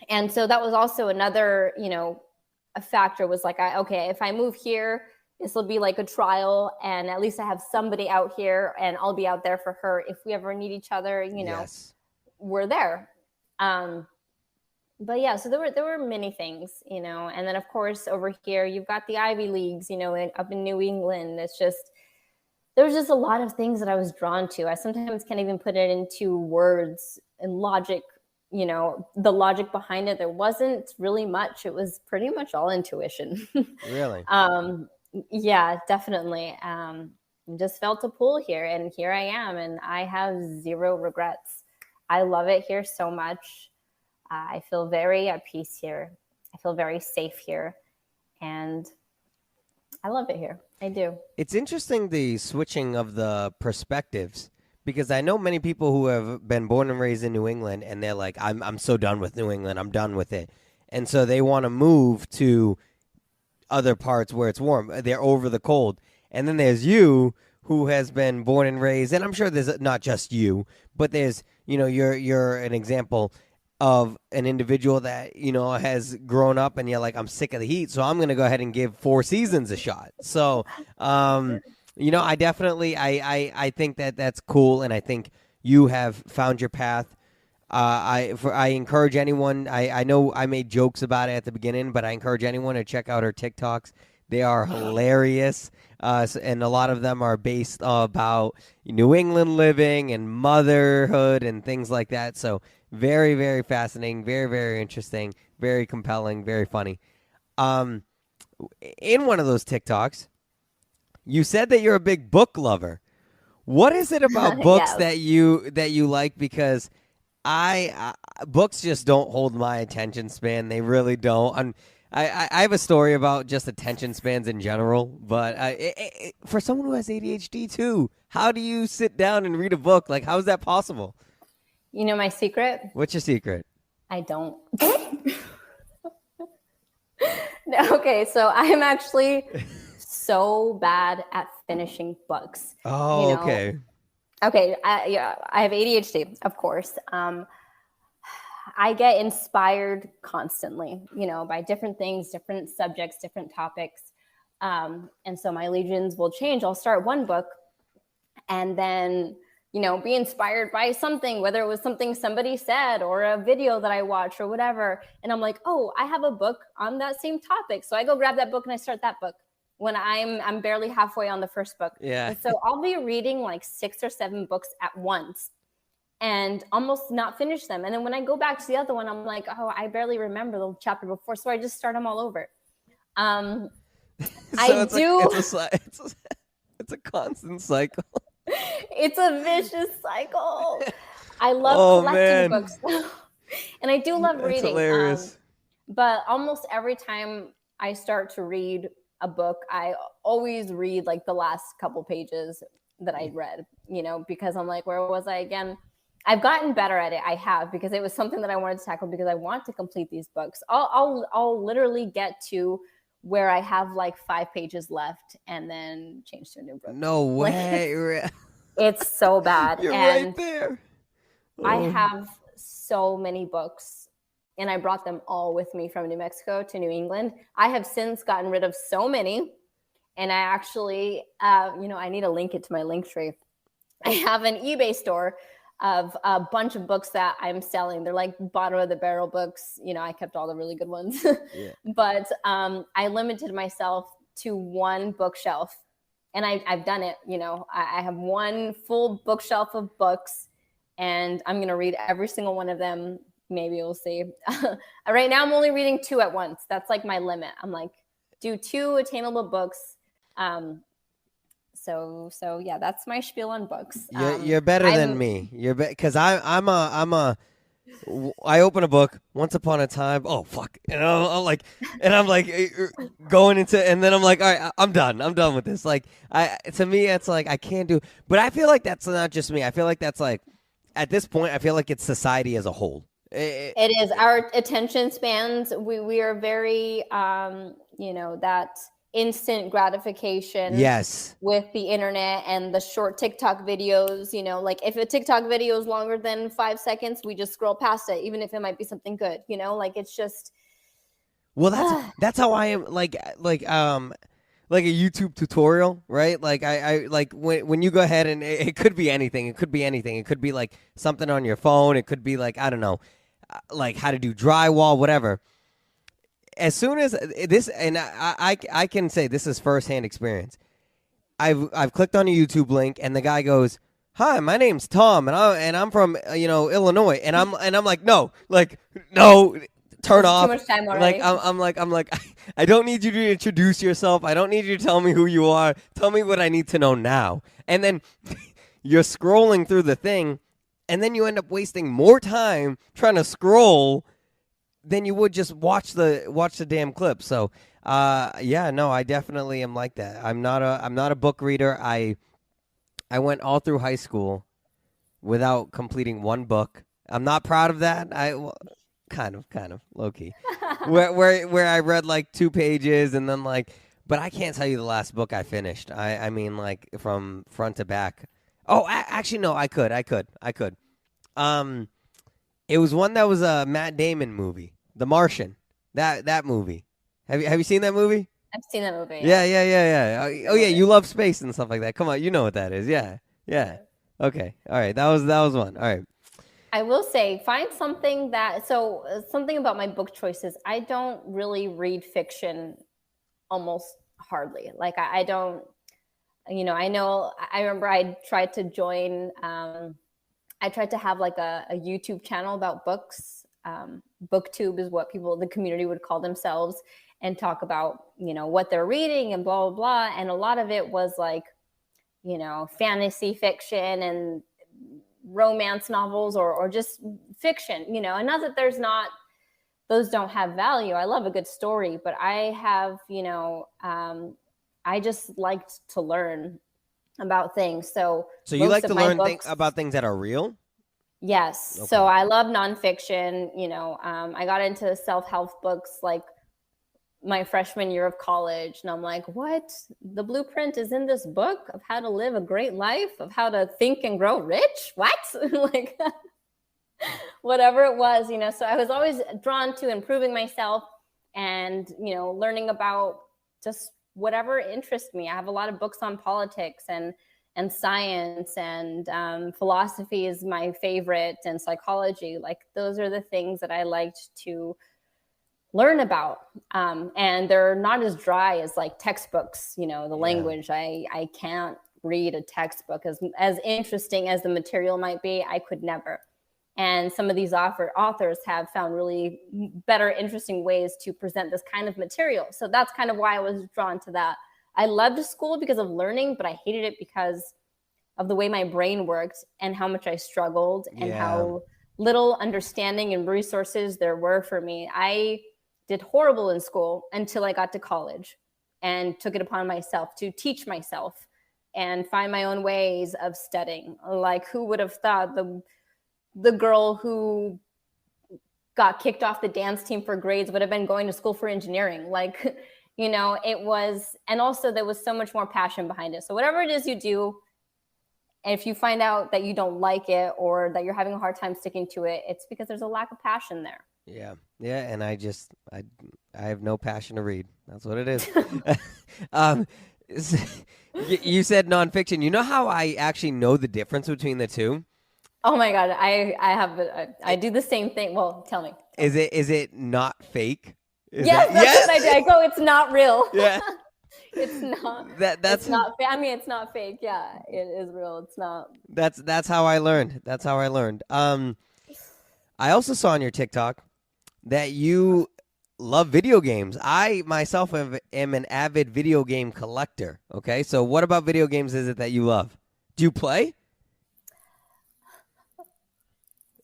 [SPEAKER 3] And so that was also another, a factor was like, okay, if I move here, this will be like a trial, and at least I have somebody out here and I'll be out there for her. If we ever need each other, yes, we're there. But yeah, so there were many things, and then of course over here, you've got the Ivy Leagues, up in New England. There was just a lot of things that I was drawn to. I sometimes can't even put it into words and logic the logic behind it. There wasn't really much. It was pretty much all intuition.
[SPEAKER 2] Really?
[SPEAKER 3] Yeah, definitely. Just felt a pull here, and here I am, and I have zero regrets. I love it here so much. I feel very at peace here. I feel very safe here, and I love it here. I do.
[SPEAKER 2] It's interesting, the switching of the perspectives, because I know many people who have been born and raised in New England, and they're like, I'm so done with New England. I'm done with it. And so they want to move to other parts where it's warm. They're over the cold. And then there's you, who has been born and raised, and I'm sure there's not just you, but there's, you're an example of an individual that, has grown up, and you're like, I'm sick of the heat, so I'm going to go ahead and give Four Seasons a shot. So, I definitely, I think that that's cool, and I think you have found your path. I encourage anyone. I know I made jokes about it at the beginning, but I encourage anyone to check out her TikToks. They are hilarious, and a lot of them are based about New England living and motherhood and things like that. So very, very fascinating, very, very interesting, very compelling, very funny. In one of those TikToks, you said that you're a big book lover. What is it about books
[SPEAKER 3] Yes.
[SPEAKER 2] that you like? Because I books just don't hold my attention span. They really don't. I have a story about just attention spans in general, but for someone who has ADHD too, how do you sit down and read a book? Like, how is that possible?
[SPEAKER 3] You know my secret?
[SPEAKER 2] What's your secret?
[SPEAKER 3] I don't. Okay, so I am actually so bad at finishing books.
[SPEAKER 2] Oh, okay.
[SPEAKER 3] Okay, I have ADHD, of course. I get inspired constantly, by different things, different subjects, different topics. And so my legions will change. I'll start one book and then, be inspired by something, whether it was something somebody said or a video that I watched or whatever. And I'm like, oh, I have a book on that same topic. So I go grab that book and I start that book when I'm barely halfway on the first book.
[SPEAKER 2] Yeah.
[SPEAKER 3] And so I'll be reading like 6 or 7 books at once and almost not finish them. And then when I go back to the other one, I'm like, oh, I barely remember the chapter before. So I just start them all over.
[SPEAKER 2] So it's a constant cycle.
[SPEAKER 3] It's a vicious cycle. I love collecting books. And I do love reading.
[SPEAKER 2] Hilarious.
[SPEAKER 3] But almost every time I start to read a book, I always read like the last couple pages that I read, because I'm like, where was I again? I've gotten better at it. I have, because it was something that I wanted to tackle, because I want to complete these books. I'll literally get to where I have like 5 pages left and then change to a new book.
[SPEAKER 2] No way.
[SPEAKER 3] It's so bad.
[SPEAKER 2] You're
[SPEAKER 3] and
[SPEAKER 2] right there.
[SPEAKER 3] I have so many books, and I brought them all with me from New Mexico to New England. I have since gotten rid of so many, and I actually, I need to link it to my link tree. I have an eBay store of a bunch of books that I'm selling. They're like bottom of the barrel books. I kept all the really good ones. Yeah. But I limited myself to one bookshelf, and I've done it. I have one full bookshelf of books, and I'm going to read every single one of them. Maybe we'll see. Right now I'm only reading 2 at once. That's like my limit. I'm like, do 2 attainable books. So yeah, that's my spiel on books.
[SPEAKER 2] You're better than me. Because I open a book once upon a time. Oh fuck, and I'm like going into, and then I'm like, all right, I'm done. I'm done with this. Like, to me, it's like I can't do. But I feel like that's not just me. I feel like that's like, at this point, I feel like it's society as a whole.
[SPEAKER 3] It is our attention spans. We are very, that instant gratification.
[SPEAKER 2] Yes.
[SPEAKER 3] With the internet and the short TikTok videos, like if a TikTok video is longer than 5 seconds, we just scroll past it, even if it might be something good, like it's just.
[SPEAKER 2] Well, that's how I am. Like a YouTube tutorial, right? Like I like when you go ahead, and it could be anything. It could be anything. It could be like something on your phone. It could be like, I don't know, like how to do drywall, whatever. As soon as this, and I can say this is firsthand experience. I've clicked on a YouTube link, and the guy goes, hi, my name's Tom, and I'm from Illinois, and I'm like, no, turn
[SPEAKER 3] It's too
[SPEAKER 2] off.
[SPEAKER 3] much time
[SPEAKER 2] Like
[SPEAKER 3] already.
[SPEAKER 2] I'm like, I don't need you to introduce yourself. I don't need you to tell me who you are. Tell me what I need to know now. And then you're scrolling through the thing, and then you end up wasting more time trying to scroll than you would just watch the damn clip. So, yeah, no, I definitely am like that. I'm not a book reader. I went all through high school without completing one book. I'm not proud of that. Kind of low key, where I read like 2 pages and then but I can't tell you the last book I finished. I mean like from front to back. Oh, actually no, I could. Um, it was one that was a Matt Damon movie, The Martian. That movie. Have you seen that movie?
[SPEAKER 3] I've seen that movie.
[SPEAKER 2] Yeah. Oh yeah, you love space and stuff like that. Come on, you know what that is. Yeah. Okay. All right. That was one. All right.
[SPEAKER 3] I will say, find something something about my book choices. I don't really read fiction almost hardly. Like I don't, I remember I tried to join, I tried to have like a YouTube channel about books. Booktube is what the community would call themselves, and talk about, what they're reading and blah, blah, blah. And a lot of it was like, fantasy fiction and romance novels or just fiction, and not that those don't have value. I love a good story, but I have, I just liked to learn about things. So
[SPEAKER 2] You like to learn
[SPEAKER 3] books,
[SPEAKER 2] about things that are real?
[SPEAKER 3] yes.
[SPEAKER 2] Okay.
[SPEAKER 3] So I love nonfiction. I got into self-help books like my freshman year of college, and I'm like, what? The blueprint is in this book of how to live a great life, of how to think and grow rich? What? Like whatever it was, so I was always drawn to improving myself and, learning about just whatever interests me. I have a lot of books on politics and science, and philosophy is my favorite, and psychology. Like those are the things that I liked to learn about, and they're not as dry as like textbooks. The language, I can't read a textbook as interesting as the material might be. I could never. And some of these authors have found really better, interesting ways to present this kind of material. So that's kind of why I was drawn to that. I loved school because of learning, but I hated it because of the way my brain worked and how much I struggled and how little understanding and resources there were for me. I did horrible in school until I got to college and took it upon myself to teach myself and find my own ways of studying. Like, who would have thought the girl who got kicked off the dance team for grades would have been going to school for engineering? Like, it was, and also there was so much more passion behind it. So whatever it is you do, if you find out that you don't like it or that you're having a hard time sticking to it, it's because there's a lack of passion there.
[SPEAKER 2] Yeah, and I have no passion to read. That's what it is. You said nonfiction. You know how I actually know the difference between the two?
[SPEAKER 3] Oh my God, I do the same thing. Well, tell me.
[SPEAKER 2] Is it not fake?
[SPEAKER 3] Yes, that's what I do. I go, it's not real.
[SPEAKER 2] Yeah.
[SPEAKER 3] It's not.
[SPEAKER 2] That's
[SPEAKER 3] it's not. I mean, it's not fake. Yeah, it is real. It's not.
[SPEAKER 2] That's how I learned. I also saw on your TikTok that you love video games. I myself am an avid video game collector. Okay, so what about video games is it that you love? Do you play?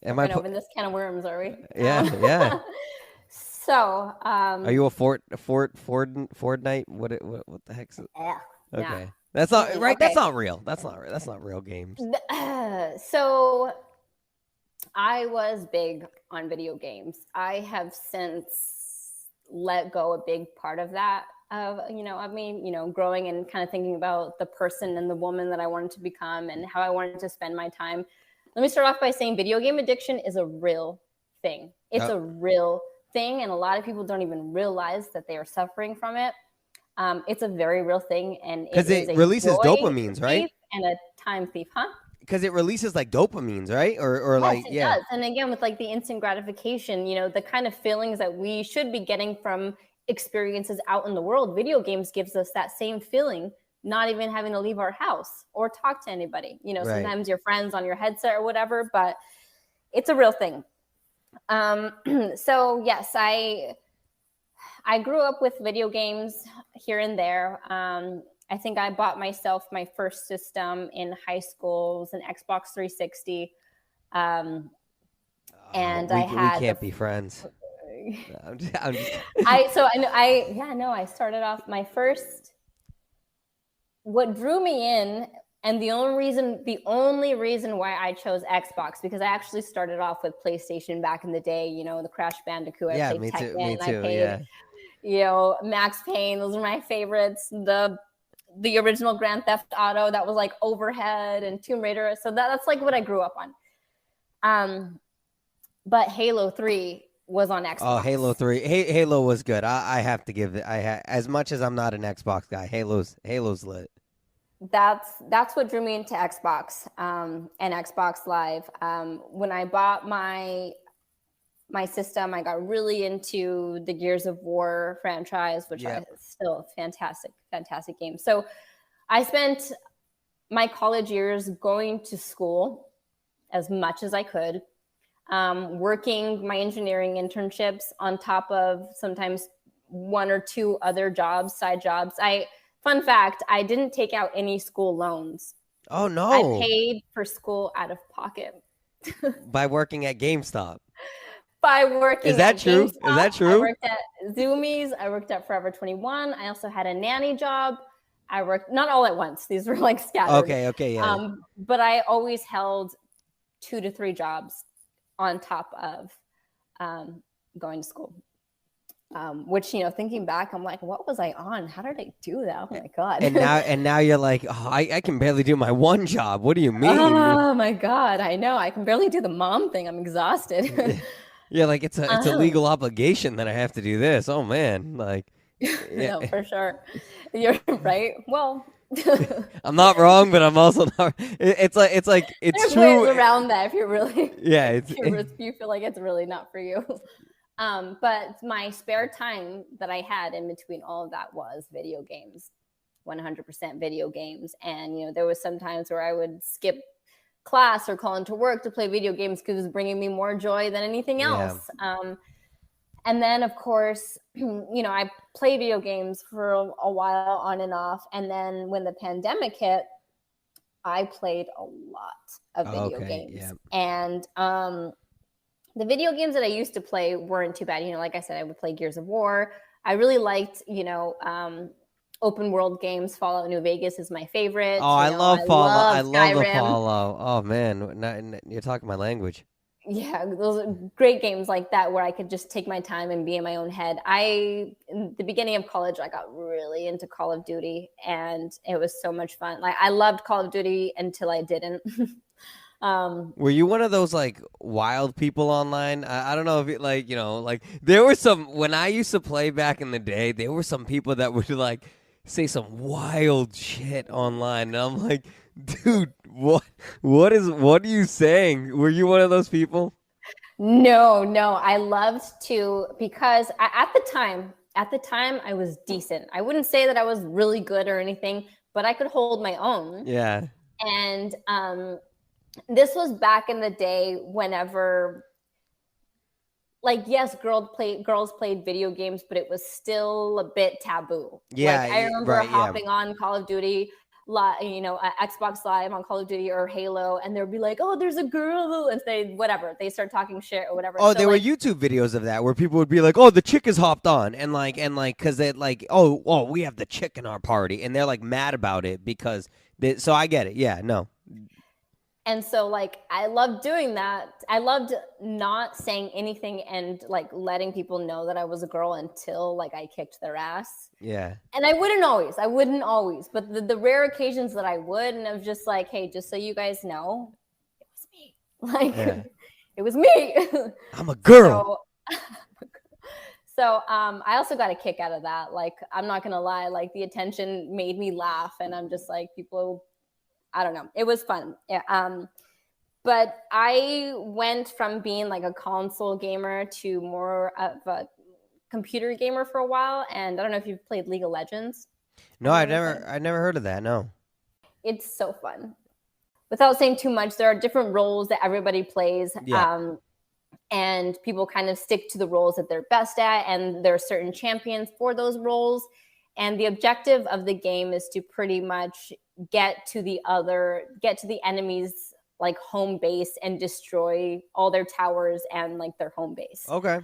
[SPEAKER 3] Am I open this can of worms? Are we?
[SPEAKER 2] Yeah.
[SPEAKER 3] So,
[SPEAKER 2] are you a Fortnite? What the heck's it?
[SPEAKER 3] Yeah.
[SPEAKER 2] Okay, that's not right.
[SPEAKER 3] Okay.
[SPEAKER 2] That's not real. That's not real games.
[SPEAKER 3] So, I was big on video games. I have since let go a big part of that. Growing and kind of thinking about the person and the woman that I wanted to become and how I wanted to spend my time. Let me start off by saying video game addiction is a real thing. It's a real thing, and a lot of people don't even realize that they are suffering from it. It's a very real thing, and
[SPEAKER 2] because it releases dopamines, right?
[SPEAKER 3] And a time thief, huh?
[SPEAKER 2] Because it releases like dopamines, right? Or
[SPEAKER 3] yes,
[SPEAKER 2] like
[SPEAKER 3] it does. And again, with like the instant gratification, the kind of feelings that we should be getting from experiences out in the world, video games gives us that same feeling not even having to leave our house or talk to anybody. You know,
[SPEAKER 2] Right.
[SPEAKER 3] sometimes your friends on your headset or whatever, but it's a real thing. So yes, I grew up with video games here and there. I think I bought myself my first system in high school. It was an Xbox 360. And
[SPEAKER 2] we can't be friends. I'm just
[SPEAKER 3] I started off my first, what drew me in, and the only reason why I chose Xbox, because I actually started off with PlayStation back in the day, you know, the Crash Bandicoot. I played Tekken,
[SPEAKER 2] me too.
[SPEAKER 3] I played, you know, Max Payne. Those are my favorites. The original Grand Theft Auto that was like overhead, and Tomb Raider. So that's like what I grew up on. But Halo 3 was on Xbox.
[SPEAKER 2] Oh, Halo 3. Halo was good. I have to give it. As much as I'm not an Xbox guy, Halo's lit.
[SPEAKER 3] That's what drew me into Xbox and Xbox Live. When I bought my system, I got really into the Gears of War franchise, which is still a fantastic game. So I spent my college years going to school as much as I could, working my engineering internships on top of sometimes one or two other jobs, side jobs. Fun fact, I didn't take out any school loans.
[SPEAKER 2] Oh, no.
[SPEAKER 3] I paid for school out of pocket.
[SPEAKER 2] By working at GameStop.
[SPEAKER 3] Is that
[SPEAKER 2] true?
[SPEAKER 3] GameStop.
[SPEAKER 2] Is that true?
[SPEAKER 3] I worked at Zoomies. I worked at Forever 21. I also had a nanny job. I worked, not all at once. These were like scattered.
[SPEAKER 2] Okay, yeah.
[SPEAKER 3] But I always held 2 to 3 jobs on top of going to school. Which, you know, thinking back, I'm like, what was I on? How did I do that? Oh my God.
[SPEAKER 2] And now you're like, oh, I can barely do my one job. What do you mean?
[SPEAKER 3] Oh my God. I know. I can barely do the mom thing. I'm exhausted.
[SPEAKER 2] Yeah, like it's a legal obligation that I have to do this. Oh man. Like
[SPEAKER 3] no, for sure. You're right. Well,
[SPEAKER 2] I'm not wrong, but I'm also not. It's like
[SPEAKER 3] there's
[SPEAKER 2] true.
[SPEAKER 3] ways around that if you're really
[SPEAKER 2] if
[SPEAKER 3] you feel like it's really not for you. But my spare time that I had in between all of that was video games, 100% video games. And, you know, there was some times where I would skip class or call into work to play video games because it was bringing me more joy than anything else. And then, of course, you know, I played video games for a while on and off. And then when the pandemic hit, I played a lot of video games. Yeah. And the video games that I used to play weren't too bad. You know, like I said, I would play Gears of War. I really liked, you know, open world games. Fallout New Vegas is my favorite.
[SPEAKER 2] Oh, I love Fallout. I love the
[SPEAKER 3] Skyrim.
[SPEAKER 2] Fallout. Oh, man. You're talking my language.
[SPEAKER 3] Yeah, those are great games like that where I could just take my time and be in my own head. In the beginning of college, I got really into Call of Duty, and it was so much fun. Like, I loved Call of Duty until I didn't.
[SPEAKER 2] Were you one of those like wild people online? I don't know if it, like, you know, like there were some, when I used to play back in the day, there were some people that would like say some wild shit online, and I'm like, dude, what are you saying? Were you one of those people?
[SPEAKER 3] No, I loved to, because at the time I was decent. I wouldn't say that I was really good or anything, but I could hold my own.
[SPEAKER 2] Yeah.
[SPEAKER 3] And this was back in the day whenever, like, yes, girls played video games, but it was still a bit taboo.
[SPEAKER 2] Yeah,
[SPEAKER 3] like, I remember hopping on Call of Duty, you know, Xbox Live on Call of Duty or Halo, and they'd be like, "Oh, there's a girl," and they start talking shit or whatever.
[SPEAKER 2] Oh, so there were YouTube videos of that where people would be like, "Oh, the chick has hopped on," and because they like, oh, we have the chick in our party, and they're like mad about it because so I get it. Yeah, no.
[SPEAKER 3] And so, like, I loved doing that. I loved not saying anything and, like, letting people know that I was a girl until, like, I kicked their ass.
[SPEAKER 2] Yeah.
[SPEAKER 3] And I wouldn't always. But the rare occasions that I would, and I was just like, hey, just so you guys know, it was me. Like, It was me.
[SPEAKER 2] I'm a girl.
[SPEAKER 3] So I also got a kick out of that. Like, I'm not going to lie. Like, the attention made me laugh. And I'm just like, people... I don't know. It was fun. Yeah. But I went from being like a console gamer to more of a computer gamer for a while. And I don't know if you've played League of Legends.
[SPEAKER 2] No, I never heard of that. No.
[SPEAKER 3] It's so fun. Without saying too much, there are different roles that everybody plays.
[SPEAKER 2] Yeah.
[SPEAKER 3] And people kind of stick to the roles that they're best at, and there are certain champions for those roles. And the objective of the game is to pretty much get to the enemy's like home base and destroy all their towers and like their home base.
[SPEAKER 2] Okay.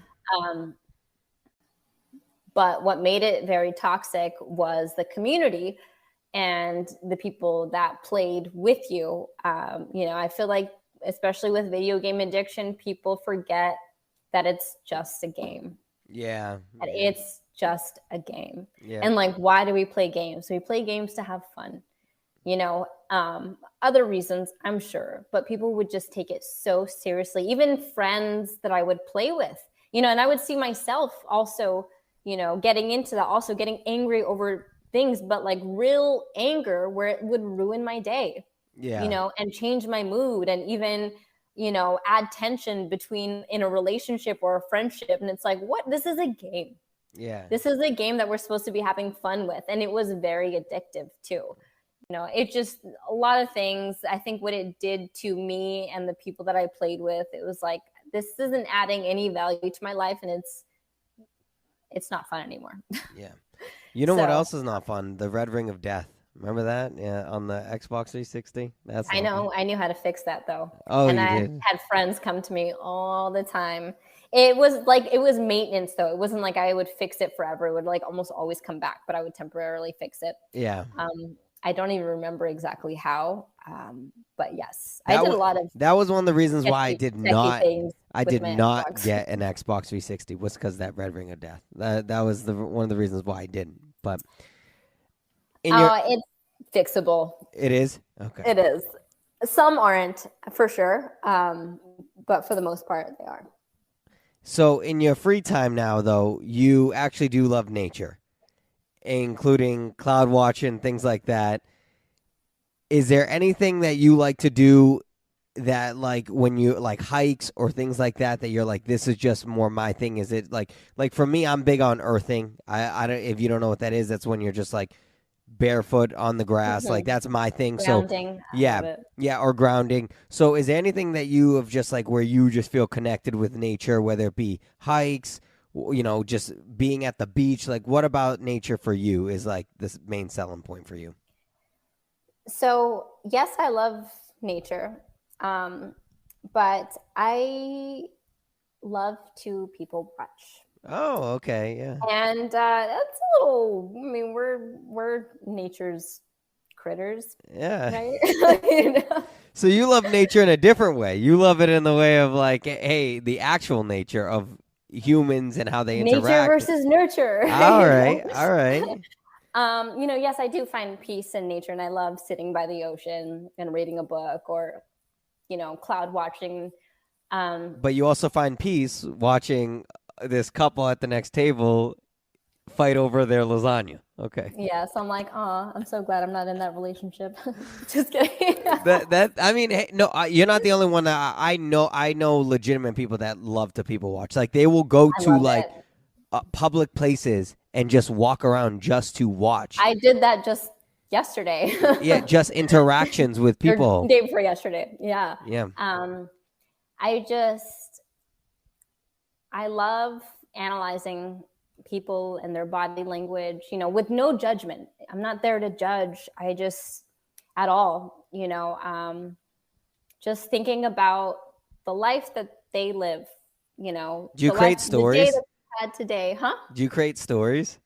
[SPEAKER 3] But what made it very toxic was the community and the people that played with you. I feel like, especially with video game addiction, people forget that it's just a game.
[SPEAKER 2] Yeah.
[SPEAKER 3] It's just a game.
[SPEAKER 2] Yeah.
[SPEAKER 3] And like, why do we play games? We play games to have fun. Other reasons, I'm sure, but people would just take it so seriously. Even friends that I would play with, and I would see myself also, getting into that, also getting angry over things, but like real anger where it would ruin my day.
[SPEAKER 2] Yeah.
[SPEAKER 3] And change my mood, and even, add tension in a relationship or a friendship. And it's like, what? This is a game.
[SPEAKER 2] Yeah.
[SPEAKER 3] This is a game that we're supposed to be having fun with. And it was very addictive too. It just, a lot of things, I think what it did to me and the people that I played with, it was like, this isn't adding any value to my life, and it's not fun anymore.
[SPEAKER 2] Yeah. You know what else is not fun? The Red Ring of Death. Remember that? Yeah, on the Xbox 360. I
[SPEAKER 3] know. I knew how to fix that though.
[SPEAKER 2] Oh,
[SPEAKER 3] and
[SPEAKER 2] I
[SPEAKER 3] had friends come to me all the time. It was maintenance though. It wasn't like I would fix it forever. It would like almost always come back, but I would temporarily fix it.
[SPEAKER 2] Yeah.
[SPEAKER 3] I don't even remember exactly how. But yes, I did a lot of.
[SPEAKER 2] That was one of the reasons why I did not
[SPEAKER 3] Xbox.
[SPEAKER 2] get an Xbox 360 was because that Red Ring of Death. That was one of the reasons why I didn't. But
[SPEAKER 3] it's fixable.
[SPEAKER 2] It is? Okay.
[SPEAKER 3] It is. Some aren't, for sure. But for the most part, they are.
[SPEAKER 2] So in your free time now, though, you actually do love nature, including cloud watching, things like that. Is there anything that you like to do that, like, when you, like, hikes or things like that you're like, this is just more my thing? Is it, like for me, I'm big on earthing. I don't, if you don't know what that is, that's when you're just, like, barefoot on the grass. Like, that's my thing.
[SPEAKER 3] Grounding.
[SPEAKER 2] So yeah, or grounding. So is there anything that you have just, like, where you just feel connected with nature, whether it be hikes, just being at the beach? Like, what about nature for you is, like, this main selling point for you?
[SPEAKER 3] So yes, I love nature, but I love to people watch.
[SPEAKER 2] Oh, okay, yeah.
[SPEAKER 3] And that's a little. I mean, we're nature's critters.
[SPEAKER 2] Yeah.
[SPEAKER 3] Right?
[SPEAKER 2] So you love nature in a different way. You love it in the way of, like, hey, the actual nature of humans and how they interact.
[SPEAKER 3] Nature versus nurture.
[SPEAKER 2] All right, all right.
[SPEAKER 3] Yes, I do find peace in nature, and I love sitting by the ocean and reading a book, or, cloud watching.
[SPEAKER 2] But you also find peace watching this couple at the next table fight over their lasagna. Okay.
[SPEAKER 3] Yeah, so I'm like, oh, I'm so glad I'm not in that relationship. Just kidding.
[SPEAKER 2] I mean, hey, no, you're not the only one. That I know legitimate people that love to people watch. Like, they will go to, like, public places and just walk around just to watch.
[SPEAKER 3] I did that just yesterday.
[SPEAKER 2] Yeah, just interactions with people.
[SPEAKER 3] Or day before yesterday. Yeah.
[SPEAKER 2] Yeah.
[SPEAKER 3] I love analyzing people and their body language, with no judgment. I'm not there to judge. I just, at all, just thinking about the life that they live,
[SPEAKER 2] Do you create stories?
[SPEAKER 3] The day that we had today, huh?
[SPEAKER 2] Do you create stories?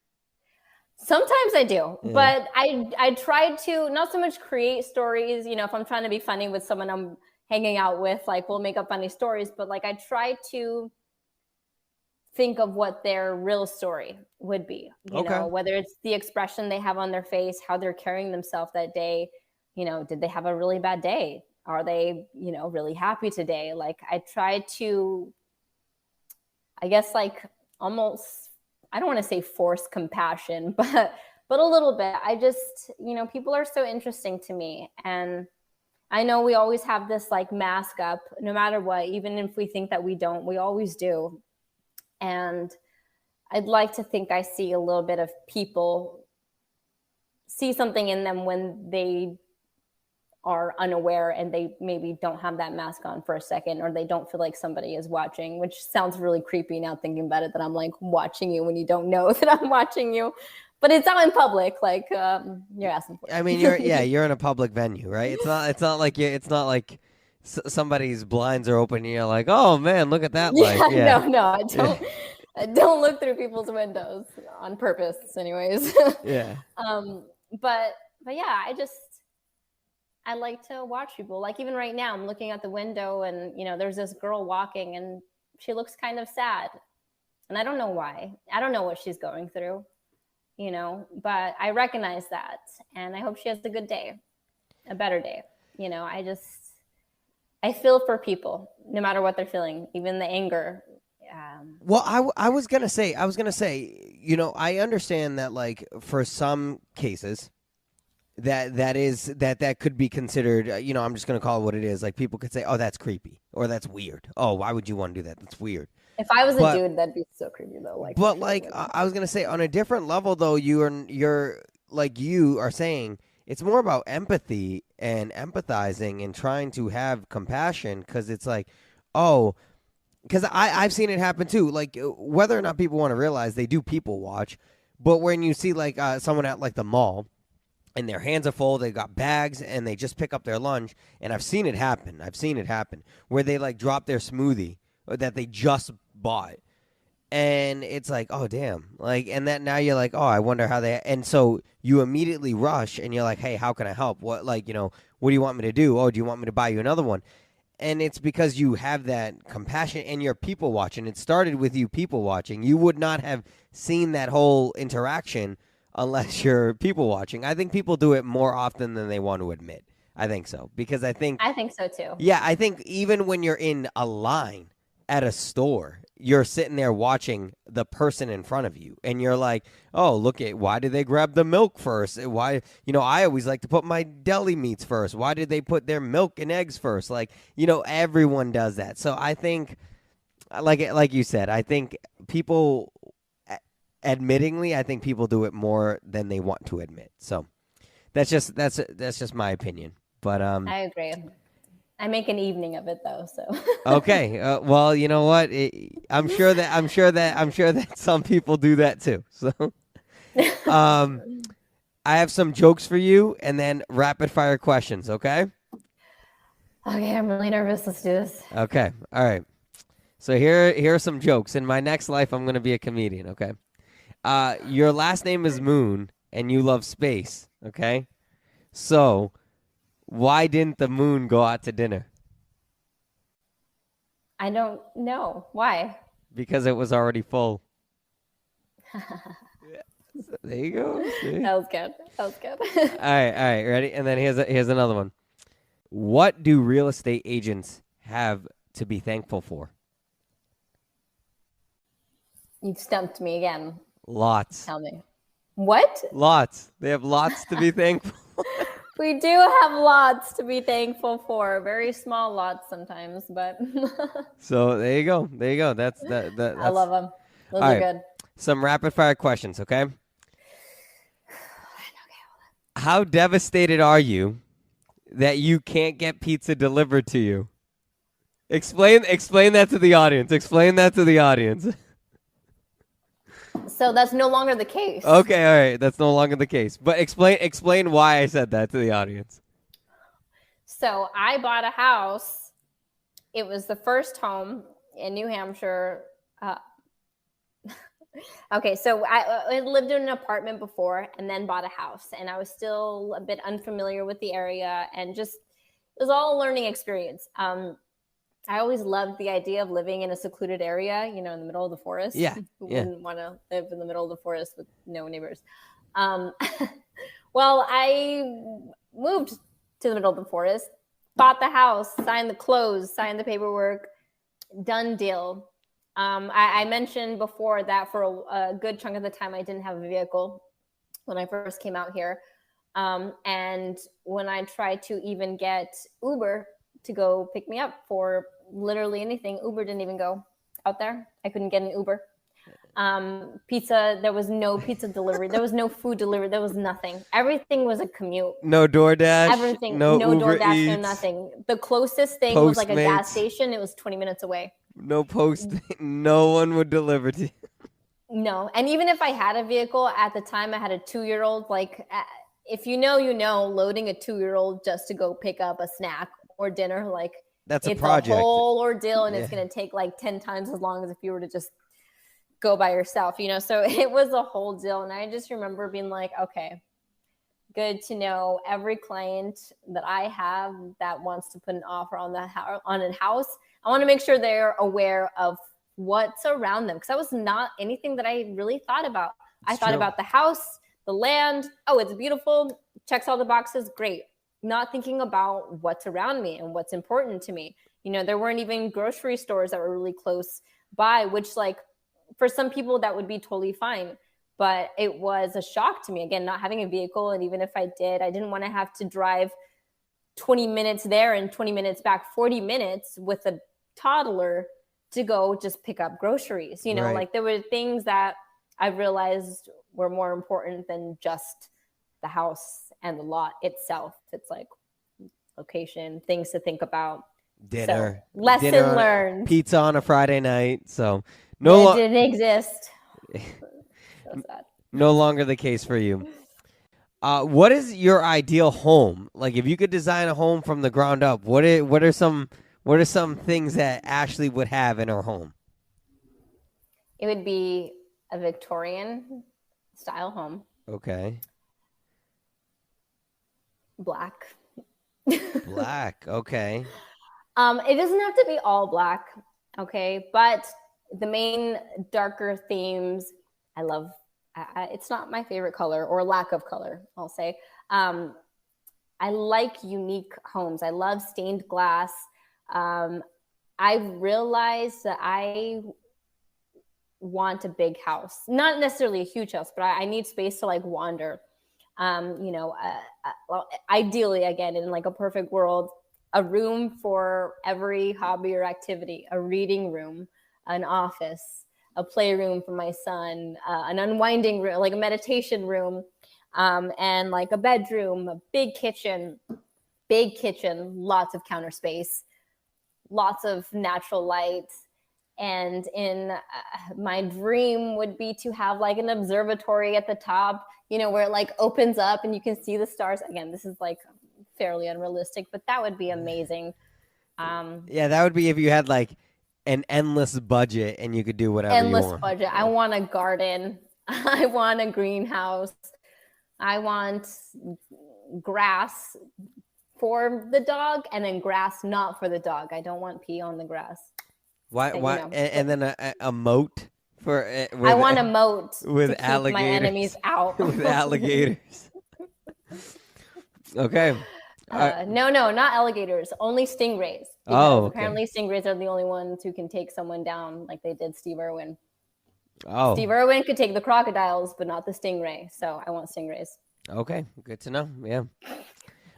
[SPEAKER 3] Sometimes I do, but I try to not so much create stories. If I'm trying to be funny with someone I'm hanging out with, like, we'll make up funny stories, but like, I try to think of what their real story would be, you know, whether it's the expression they have on their face, how they're carrying themselves that day. Did they have a really bad day? Are they, really happy today? Like, I try to, I guess, like, almost, I don't want to say force compassion, but a little bit. I just, people are so interesting to me. And I know we always have this, like, mask up no matter what, even if we think that we don't, we always do. And I'd like to think I see a little bit of people see something in them when they are unaware and they maybe don't have that mask on for a second, or they don't feel like somebody is watching, which sounds really creepy now thinking about it, that I'm like watching you when you don't know that I'm watching you. But it's out in public, like you're asking for it.
[SPEAKER 2] I mean, you're in a public venue, right? It's not like somebody's blinds are open and you're like, oh man, look at that light. Yeah,
[SPEAKER 3] no, I don't look through people's windows on purpose, anyways.
[SPEAKER 2] yeah.
[SPEAKER 3] But yeah, I like to watch people. Like even right now, I'm looking out the window and, there's this girl walking and she looks kind of sad. And I don't know why. I don't know what she's going through, but I recognize that. And I hope she has a good day, a better day. I feel for people no matter what they're feeling, even the anger.
[SPEAKER 2] Well, I was going to say, I understand that like for some cases, that could be considered, I'm just going to call it what it is. Like people could say, oh, that's creepy or that's weird. Oh, why would you want to do that? That's weird.
[SPEAKER 3] If I was a dude, that'd be so creepy though. Like,
[SPEAKER 2] but like I was going to say on a different level though, you're like you are saying it's more about empathy and empathizing and trying to have compassion, because it's like, oh, because I've seen it happen too. Like whether or not people want to realize, they do people watch, but when you see like someone at like the mall, and their hands are full, they got bags, and they just pick up their lunch. And I've seen it happen. Where they like drop their smoothie that they just bought, and it's like, oh damn, like, and that now you're like, oh, I wonder how they. And so you immediately rush, and you're like, hey, how can I help? What, like, what do you want me to do? Oh, do you want me to buy you another one? And it's because you have that compassion and you're people watching. It started with you people watching. You would not have seen that whole interaction unless you're people watching. I think people do it more often than they want to admit. I think so. Because I think
[SPEAKER 3] so too.
[SPEAKER 2] Yeah, I think even when you're in a line at a store, you're sitting there watching the person in front of you. And you're like, oh, why did they grab the milk first? Why, I always like to put my deli meats first. Why did they put their milk and eggs first? Like, everyone does that. So I think, like you said, I think people... Admittingly, I think people do it more than they want to admit. So that's just my opinion. But
[SPEAKER 3] I agree. I make an evening of it though. So
[SPEAKER 2] okay. Well, you know what? I'm sure that some people do that too. So I have some jokes for you, and then rapid fire questions. Okay.
[SPEAKER 3] Okay, I'm really nervous. Let's do this.
[SPEAKER 2] Okay. All right. So here are some jokes. In my next life, I'm going to be a comedian. Okay. Your last name is Moon, and you love space, okay? So, why didn't the moon go out to dinner?
[SPEAKER 3] I don't know. Why?
[SPEAKER 2] Because it was already full. So there you go. See?
[SPEAKER 3] That was good. All
[SPEAKER 2] right, ready? And then here's another one. What do real estate agents have to be thankful for?
[SPEAKER 3] You've stumped me again.
[SPEAKER 2] Lots.
[SPEAKER 3] Tell me. What?
[SPEAKER 2] Lots. They have lots to be thankful.
[SPEAKER 3] We do have lots to be thankful for. Very small lots sometimes, but.
[SPEAKER 2] So there you go. That's.
[SPEAKER 3] I love them. Those
[SPEAKER 2] are
[SPEAKER 3] right. Good.
[SPEAKER 2] Some rapid fire questions, okay? Okay. How devastated are you that you can't get pizza delivered to you? Explain that to the audience.
[SPEAKER 3] So that's no longer the case.
[SPEAKER 2] Okay, all right. That's no longer the case. But explain why I said that to the audience.
[SPEAKER 3] So I bought a house. It was the first home in New Hampshire. Okay, so I lived in an apartment before and then bought a house. And I was still a bit unfamiliar with the area, and just, it was all a learning experience. I always loved the idea of living in a secluded area, in the middle of the forest.
[SPEAKER 2] Yeah.
[SPEAKER 3] Who wouldn't want to live in the middle of the forest with no neighbors? Well, I moved to the middle of the forest, bought the house, signed the close, signed the paperwork, done deal. I mentioned before that for a good chunk of the time, I didn't have a vehicle when I first came out here. And when I tried to even get Uber to go pick me up for literally anything, Uber didn't even go out there. I couldn't get an Uber. Pizza, there was no pizza delivery. There was no food delivery. There was nothing. Everything was a commute.
[SPEAKER 2] No DoorDash.
[SPEAKER 3] Everything.
[SPEAKER 2] No Uber
[SPEAKER 3] DoorDash,
[SPEAKER 2] Eats,
[SPEAKER 3] no nothing. The closest thing was like a gas
[SPEAKER 2] Postmates.
[SPEAKER 3] station. It was 20 minutes away.
[SPEAKER 2] No post. No one would deliver to you.
[SPEAKER 3] No. And even if I had a vehicle at the time, I had a 2-year-old. Like, if you know, loading a 2-year-old just to go pick up a snack or dinner, like,
[SPEAKER 2] That's a
[SPEAKER 3] it's
[SPEAKER 2] project.
[SPEAKER 3] a whole ordeal, and
[SPEAKER 2] Yeah.
[SPEAKER 3] it's going to take like 10 times as long as if you were to just go by yourself, So it was a whole deal. And I just remember being like, okay, good to know every client that I have that wants to put an offer on a house, I want to make sure they're aware of what's around them, because that was not anything that I really thought about. I thought about the house, the land. Oh, it's beautiful. Checks all the boxes. Great. Not thinking about what's around me and what's important to me. There weren't even grocery stores that were really close by, which, like, for some people that would be totally fine. But it was a shock to me, again, not having a vehicle. And even if I didn't want to have to drive 20 minutes there and 20 minutes back, 40 minutes with a toddler to go just pick up groceries.
[SPEAKER 2] Right.
[SPEAKER 3] Like, there were things that I realized were more important than just the house and the lot itself. It's like location, things to think about.
[SPEAKER 2] Dinner.
[SPEAKER 3] So, lesson learned.
[SPEAKER 2] Pizza on a Friday night. So
[SPEAKER 3] It didn't exist. So sad.
[SPEAKER 2] No longer the case for you. What is your ideal home? Like, if you could design a home from the ground up, what are some things that Ashley would have in her home?
[SPEAKER 3] It would be a Victorian style home.
[SPEAKER 2] Okay.
[SPEAKER 3] Black.
[SPEAKER 2] Black. Okay.
[SPEAKER 3] It doesn't have to be all black. Okay. But the main darker themes, I love. It's not my favorite color, or lack of color, I'll say. I like unique homes. I love stained glass. I realized that I want a big house, not necessarily a huge house, but I need space to, like, wander. Ideally, again, in like a perfect world, a room for every hobby or activity, a reading room, an office, a playroom for my son, an unwinding room, like a meditation room, and like a bedroom, a big kitchen, lots of counter space, lots of natural light. And my dream would be to have like an observatory at the top, where it like opens up and you can see the stars. Again, this is like fairly unrealistic, but that would be amazing.
[SPEAKER 2] Yeah, that would be if you had like an endless budget and you could do whatever you want.
[SPEAKER 3] Budget. I want a garden. I want a greenhouse. I want grass for the dog, and then grass not for the dog. I don't want pee on the grass.
[SPEAKER 2] Why? And then a moat for.
[SPEAKER 3] I want a moat
[SPEAKER 2] with
[SPEAKER 3] to keep
[SPEAKER 2] alligators.
[SPEAKER 3] my enemies out.
[SPEAKER 2] With alligators. Okay.
[SPEAKER 3] No, not alligators. Only stingrays.
[SPEAKER 2] Okay.
[SPEAKER 3] Apparently stingrays are the only ones who can take someone down, like they did Steve Irwin.
[SPEAKER 2] Oh.
[SPEAKER 3] Steve Irwin could take the crocodiles, but not the stingray. So I want stingrays.
[SPEAKER 2] Okay, good to know. Yeah.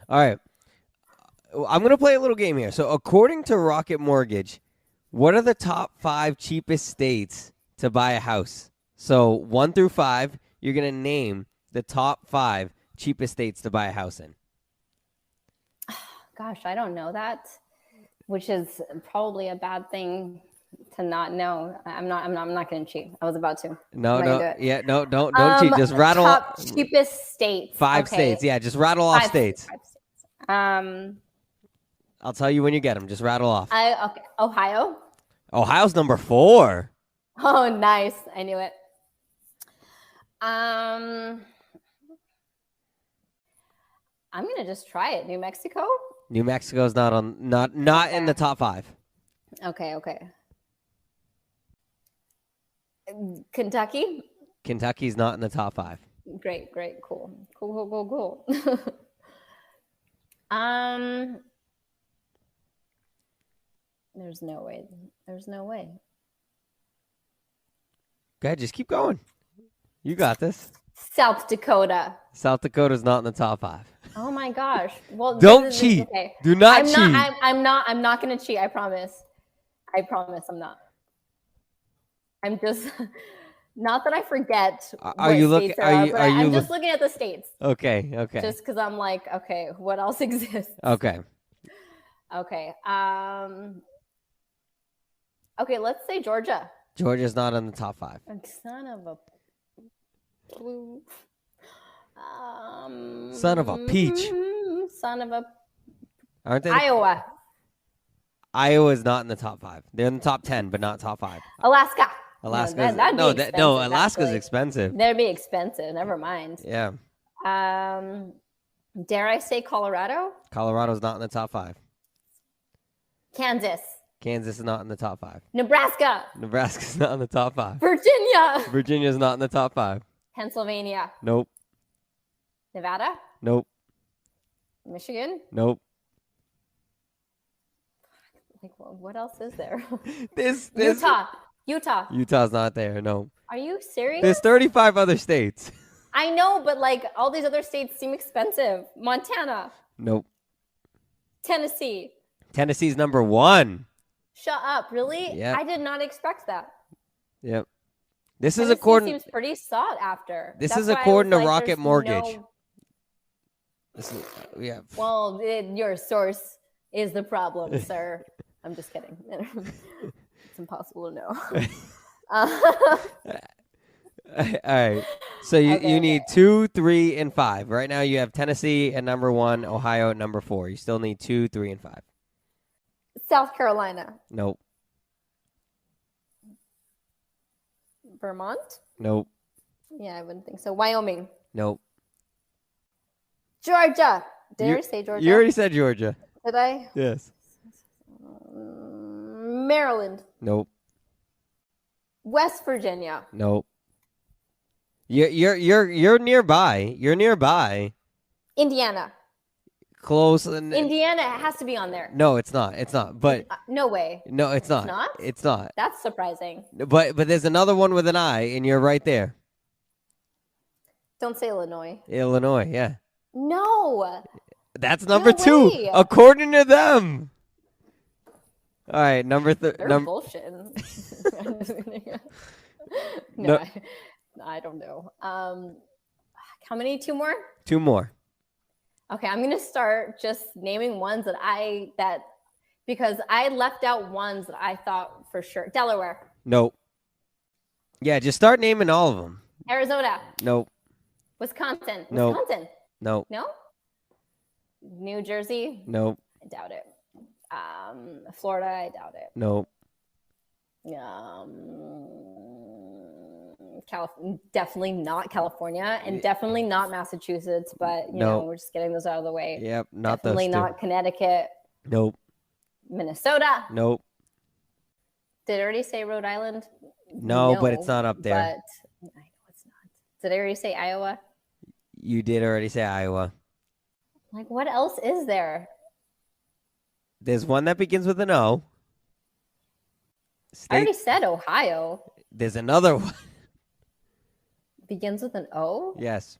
[SPEAKER 2] All right. I'm going to play a little game here. So according to Rocket Mortgage, what are the top 5 cheapest states to buy a house? So 1 through 5, you're going to name the top 5 cheapest states to buy a house in.
[SPEAKER 3] Gosh, I don't know that, which is probably a bad thing to not know. I'm not going to cheat. I was about to.
[SPEAKER 2] No, don't cheat. Just rattle
[SPEAKER 3] top cheapest states.
[SPEAKER 2] 5 states. Yeah, just rattle off states.
[SPEAKER 3] 5 states.
[SPEAKER 2] I'll tell you when you get them. Just rattle off.
[SPEAKER 3] Okay. Ohio.
[SPEAKER 2] Ohio's number 4.
[SPEAKER 3] Oh, nice. I knew it. I'm gonna just try it. New Mexico.
[SPEAKER 2] New Mexico's not in the top 5.
[SPEAKER 3] Okay. Kentucky.
[SPEAKER 2] Kentucky's not in the top 5.
[SPEAKER 3] Great. Cool. There's no way.
[SPEAKER 2] Okay, just keep going. You got this.
[SPEAKER 3] South Dakota.
[SPEAKER 2] South Dakota's not in the top 5.
[SPEAKER 3] Oh my gosh. Well,
[SPEAKER 2] don't cheat.
[SPEAKER 3] Okay.
[SPEAKER 2] Do not cheat.
[SPEAKER 3] I'm not going to cheat. I promise I'm not. I'm just Not that I forget
[SPEAKER 2] Are you looking?
[SPEAKER 3] states there are, but I'm
[SPEAKER 2] you
[SPEAKER 3] just looking at the states.
[SPEAKER 2] Okay. Okay.
[SPEAKER 3] Just because I'm like, okay, what else exists?
[SPEAKER 2] Okay.
[SPEAKER 3] Okay. Okay, let's say Georgia.
[SPEAKER 2] Georgia's not in the top 5.
[SPEAKER 3] Son of a blue.
[SPEAKER 2] Son of a peach.
[SPEAKER 3] Son of a
[SPEAKER 2] Aren't they?
[SPEAKER 3] Iowa.
[SPEAKER 2] Iowa's not in the top 5. They're in the top 10, but not top 5.
[SPEAKER 3] Alaska.
[SPEAKER 2] Alaska's
[SPEAKER 3] No,
[SPEAKER 2] Alaska's expensive.
[SPEAKER 3] That'd be expensive. Never mind.
[SPEAKER 2] Yeah.
[SPEAKER 3] Dare I say Colorado?
[SPEAKER 2] Colorado's not in the top 5.
[SPEAKER 3] Kansas.
[SPEAKER 2] Kansas is not in the top 5.
[SPEAKER 3] Nebraska.
[SPEAKER 2] Nebraska's not in the top 5.
[SPEAKER 3] Virginia.
[SPEAKER 2] Virginia's not in the top 5.
[SPEAKER 3] Pennsylvania.
[SPEAKER 2] Nope.
[SPEAKER 3] Nevada.
[SPEAKER 2] Nope.
[SPEAKER 3] Michigan.
[SPEAKER 2] Nope.
[SPEAKER 3] Like, well, what else is there?
[SPEAKER 2] This
[SPEAKER 3] Utah.
[SPEAKER 2] Utah's not there. No.
[SPEAKER 3] Are you serious?
[SPEAKER 2] There's 35 other states.
[SPEAKER 3] I know, but like all these other states seem expensive. Montana.
[SPEAKER 2] Nope.
[SPEAKER 3] Tennessee.
[SPEAKER 2] Tennessee's number 1.
[SPEAKER 3] Shut up! Really?
[SPEAKER 2] Yeah.
[SPEAKER 3] I did not expect that.
[SPEAKER 2] Yep. This
[SPEAKER 3] Tennessee
[SPEAKER 2] is according.
[SPEAKER 3] Seems pretty sought after.
[SPEAKER 2] This
[SPEAKER 3] That's
[SPEAKER 2] is
[SPEAKER 3] why
[SPEAKER 2] according to
[SPEAKER 3] like,
[SPEAKER 2] Rocket Mortgage.
[SPEAKER 3] No...
[SPEAKER 2] This is, yeah.
[SPEAKER 3] Well, your source is the problem, sir. I'm just kidding. It's impossible to know.
[SPEAKER 2] All right. So you need 2, 3, and 5. Right now you have Tennessee at number 1, Ohio at number 4. You still need 2, 3, and 5.
[SPEAKER 3] South Carolina.
[SPEAKER 2] Nope.
[SPEAKER 3] Vermont?
[SPEAKER 2] Nope.
[SPEAKER 3] Yeah, I wouldn't think so. Wyoming.
[SPEAKER 2] Nope.
[SPEAKER 3] Georgia. Did I say Georgia?
[SPEAKER 2] You already said Georgia.
[SPEAKER 3] Did I?
[SPEAKER 2] Yes.
[SPEAKER 3] Maryland.
[SPEAKER 2] Nope.
[SPEAKER 3] West Virginia.
[SPEAKER 2] Nope. You're nearby. You're nearby.
[SPEAKER 3] Indiana.
[SPEAKER 2] Close.
[SPEAKER 3] Indiana has to be on there.
[SPEAKER 2] No, it's not. It's not. But
[SPEAKER 3] no way.
[SPEAKER 2] No, it's not.
[SPEAKER 3] It's not?
[SPEAKER 2] It's not.
[SPEAKER 3] That's surprising.
[SPEAKER 2] But there's another one with an I, and you're right there.
[SPEAKER 3] Don't say Illinois.
[SPEAKER 2] Illinois, yeah.
[SPEAKER 3] No.
[SPEAKER 2] That's number 2, according to them. All right, number 3.
[SPEAKER 3] They're bullshitting. No, I don't know. How many? 2 more?
[SPEAKER 2] 2 more.
[SPEAKER 3] Okay, I'm gonna start just naming ones because I left out ones that I thought for sure. Delaware.
[SPEAKER 2] Nope. Yeah, just start naming all of them.
[SPEAKER 3] Arizona.
[SPEAKER 2] Nope.
[SPEAKER 3] Wisconsin.
[SPEAKER 2] Nope.
[SPEAKER 3] Wisconsin.
[SPEAKER 2] Nope.
[SPEAKER 3] No. New Jersey.
[SPEAKER 2] Nope.
[SPEAKER 3] I doubt it. Florida. I doubt it.
[SPEAKER 2] Nope.
[SPEAKER 3] Definitely not California, and definitely not Massachusetts. But you know, we're just getting those out of the way.
[SPEAKER 2] Yep, not
[SPEAKER 3] definitely
[SPEAKER 2] those two.
[SPEAKER 3] Not Connecticut.
[SPEAKER 2] Nope.
[SPEAKER 3] Minnesota.
[SPEAKER 2] Nope.
[SPEAKER 3] Did I already say Rhode Island?
[SPEAKER 2] No, but it's not up there.
[SPEAKER 3] But I know it's not. Did I already say Iowa?
[SPEAKER 2] You did already say Iowa.
[SPEAKER 3] Like, what else is there?
[SPEAKER 2] There's one that begins with an O.
[SPEAKER 3] I already said Ohio.
[SPEAKER 2] There's another one.
[SPEAKER 3] Begins with an O?
[SPEAKER 2] Yes.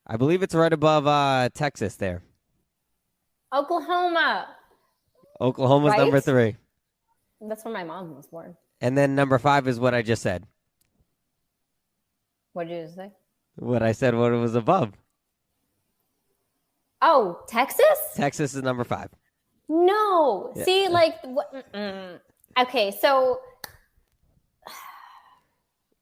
[SPEAKER 2] I believe it's right above Texas there.
[SPEAKER 3] Oklahoma.
[SPEAKER 2] Oklahoma's
[SPEAKER 3] right?
[SPEAKER 2] number 3.
[SPEAKER 3] That's where my mom was born.
[SPEAKER 2] And then number 5 is what I just said.
[SPEAKER 3] What did you just say?
[SPEAKER 2] What I said, what it was above.
[SPEAKER 3] Oh, Texas?
[SPEAKER 2] Texas is number 5.
[SPEAKER 3] No.
[SPEAKER 2] Yeah.
[SPEAKER 3] See, like, okay, so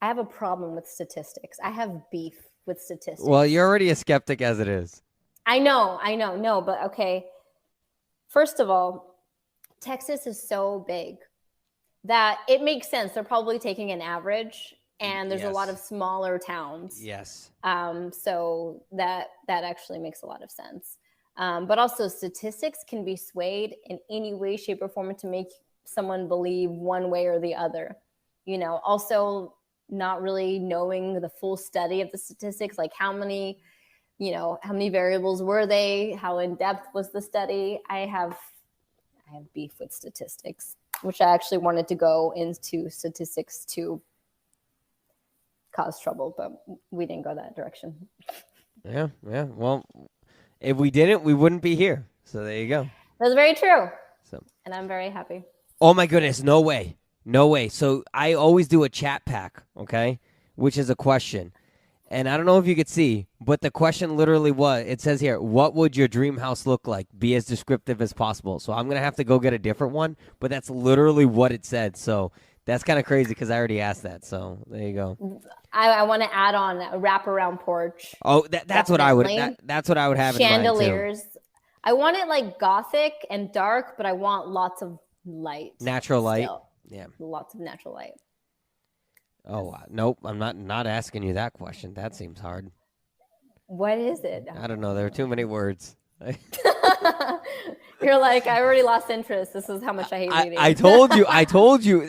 [SPEAKER 3] I have a problem with statistics. I have beef with statistics.
[SPEAKER 2] Well, you're already a skeptic as it is.
[SPEAKER 3] I know. No, but okay. First of all, Texas is so big that it makes sense. They're probably taking an average, and there's a lot of smaller towns.
[SPEAKER 2] Yes.
[SPEAKER 3] So that actually makes a lot of sense. But also statistics can be swayed in any way, shape, or form to make someone believe one way or the other. You know, also not really knowing the full study of the statistics, like how many variables were they? How in depth was the study? I have beef with statistics, which I actually wanted to go into statistics to cause trouble, but we didn't go that direction.
[SPEAKER 2] Yeah. Well, if we didn't, we wouldn't be here. So there you go.
[SPEAKER 3] That's very true.
[SPEAKER 2] So,
[SPEAKER 3] and I'm very happy.
[SPEAKER 2] oh my goodness, no way. No way. So I always do a chat pack, okay, which is a question. And I don't know if you could see, but the question literally was, it says here, what would your dream house look like? Be as descriptive as possible. So I'm going to have to go get a different one, but that's literally what it said. So that's kind of crazy because I already asked that. So there you go.
[SPEAKER 3] I want to add on a wraparound porch.
[SPEAKER 2] Oh, that's what I would,
[SPEAKER 3] Definitely.
[SPEAKER 2] that's what I would have in mind too.
[SPEAKER 3] Chandeliers. I want it like gothic and dark, but I want lots of light.
[SPEAKER 2] Natural light.
[SPEAKER 3] Still.
[SPEAKER 2] Yeah.
[SPEAKER 3] Lots of natural light.
[SPEAKER 2] Oh, nope. I'm not asking you that question. That seems hard.
[SPEAKER 3] What is it?
[SPEAKER 2] I don't know. There are too many words.
[SPEAKER 3] You're like, I already lost interest. This is how much I hate reading.
[SPEAKER 2] I told you.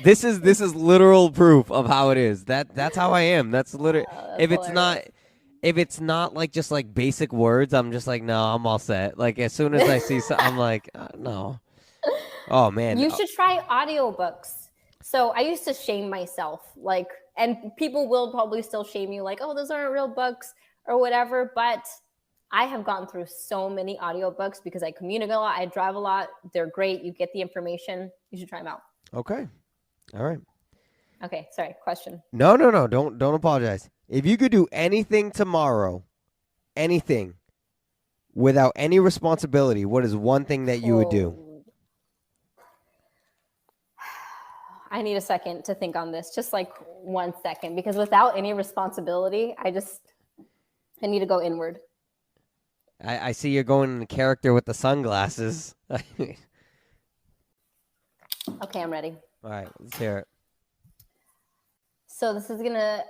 [SPEAKER 2] This is literal proof of how it is. That's how I am. That's literally. If it's not like just like basic words, I'm just like, no, I'm all set. Like as soon as I see something, I'm like, no. Oh man.
[SPEAKER 3] You should try audiobooks. So I used to shame myself, like, and people will probably still shame you, like, oh, those aren't real books or whatever. But I have gone through so many audiobooks because I communicate a lot, I drive a lot. They're great. You get the information. You should try them out.
[SPEAKER 2] Okay. All right.
[SPEAKER 3] Okay. Sorry. Question.
[SPEAKER 2] No. Don't apologize. If you could do anything tomorrow, anything, without any responsibility, what is one thing that you would do?
[SPEAKER 3] I need a second to think on this, just like 1 second, because without any responsibility, I need to go inward.
[SPEAKER 2] I see you're going in the character with the sunglasses.
[SPEAKER 3] Okay, I'm ready.
[SPEAKER 2] All right, let's hear it.
[SPEAKER 3] So this is gonna,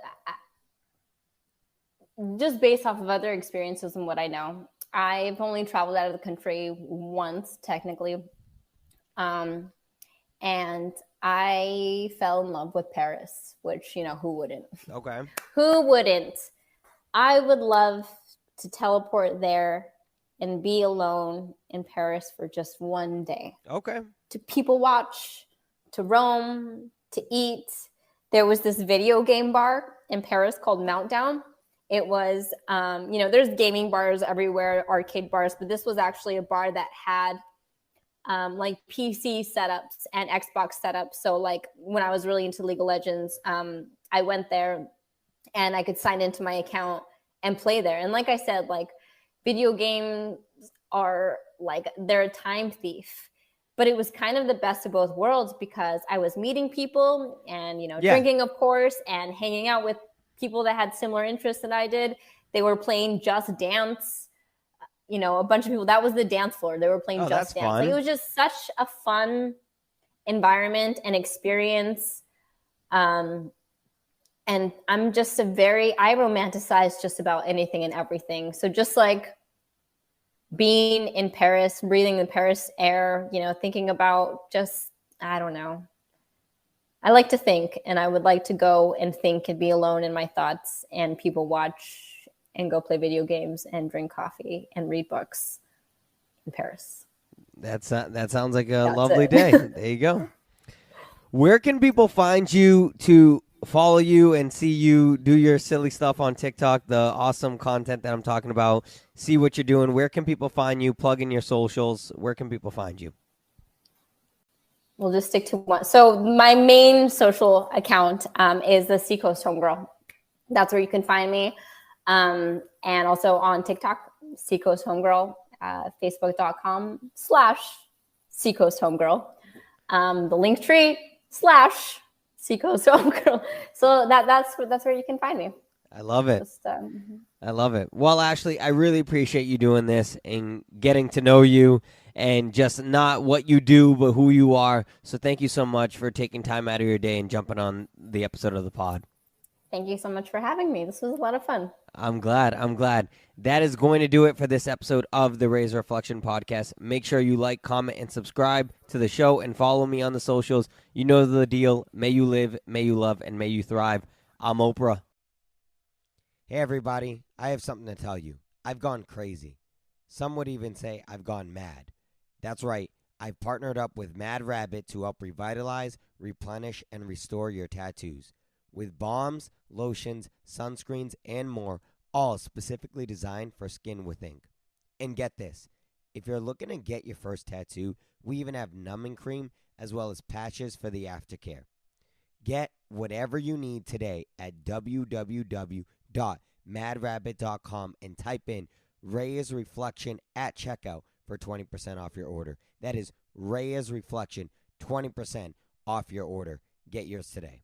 [SPEAKER 3] just based off of other experiences and what I know, I've only traveled out of the country once, technically. And I fell in love with Paris, which, who wouldn't?
[SPEAKER 2] Okay.
[SPEAKER 3] Who wouldn't? I would love to teleport there and be alone in Paris for just one day.
[SPEAKER 2] Okay.
[SPEAKER 3] To people watch, to roam, to eat. There was this video game bar in Paris called Meltdown. It was, there's gaming bars everywhere, arcade bars, but this was actually a bar that had like PC setups and Xbox setups. So like when I was really into League of Legends, I went there and I could sign into my account and play there. And like I said, like video games are like, they're a time thief, but it was kind of the best of both worlds because I was meeting people and, drinking, of course, and hanging out with people that had similar interests that I did. They were playing Just Dance. A bunch of people, that was the dance floor. They were playing Just Dance. Like, it was just such a fun environment and experience. And I'm just I romanticize just about anything and everything. So just like being in Paris, breathing the Paris air, thinking about just, I don't know. I like to think, and I would like to go and think and be alone in my thoughts and people watch and go play video games and drink coffee and read books in Paris.
[SPEAKER 2] That sounds like a lovely day. There you go. Where can people find you to follow you and see you do your silly stuff on TikTok, the awesome content that I'm talking about, see what you're doing? Where can people find you? Plug in your socials. Where can people find you?
[SPEAKER 3] We'll just stick to one. So my main social account is the Seacoast Homegirl. That's where you can find me. And also on TikTok, Seacoast Homegirl, facebook.com/Seacoast Homegirl, the link tree /Seacoast Homegirl. So that's where you can find me.
[SPEAKER 2] I love it. I love it. Well, Ashley, I really appreciate you doing this and getting to know you and just not what you do, but who you are. So thank you so much for taking time out of your day and jumping on the episode of the pod.
[SPEAKER 3] Thank you so much for having me. This was a lot of fun.
[SPEAKER 2] I'm glad. That is going to do it for this episode of the Reyes Reflection Podcast. Make sure you like, comment, and subscribe to the show and follow me on the socials. You know the deal. May you live, may you love, and may you thrive. I'm Oprah. Hey, everybody. I have something to tell you. I've gone crazy. Some would even say I've gone mad. That's right. I've partnered up with Mad Rabbit to help revitalize, replenish, and restore your tattoos. With balms, lotions, sunscreens, and more, all specifically designed for skin with ink. And get this, if you're looking to get your first tattoo, we even have numbing cream as well as patches for the aftercare. Get whatever you need today at www.madrabbit.com and type in Reyes Reflection at checkout for 20% off your order. That is Reyes Reflection, 20% off your order. Get yours today.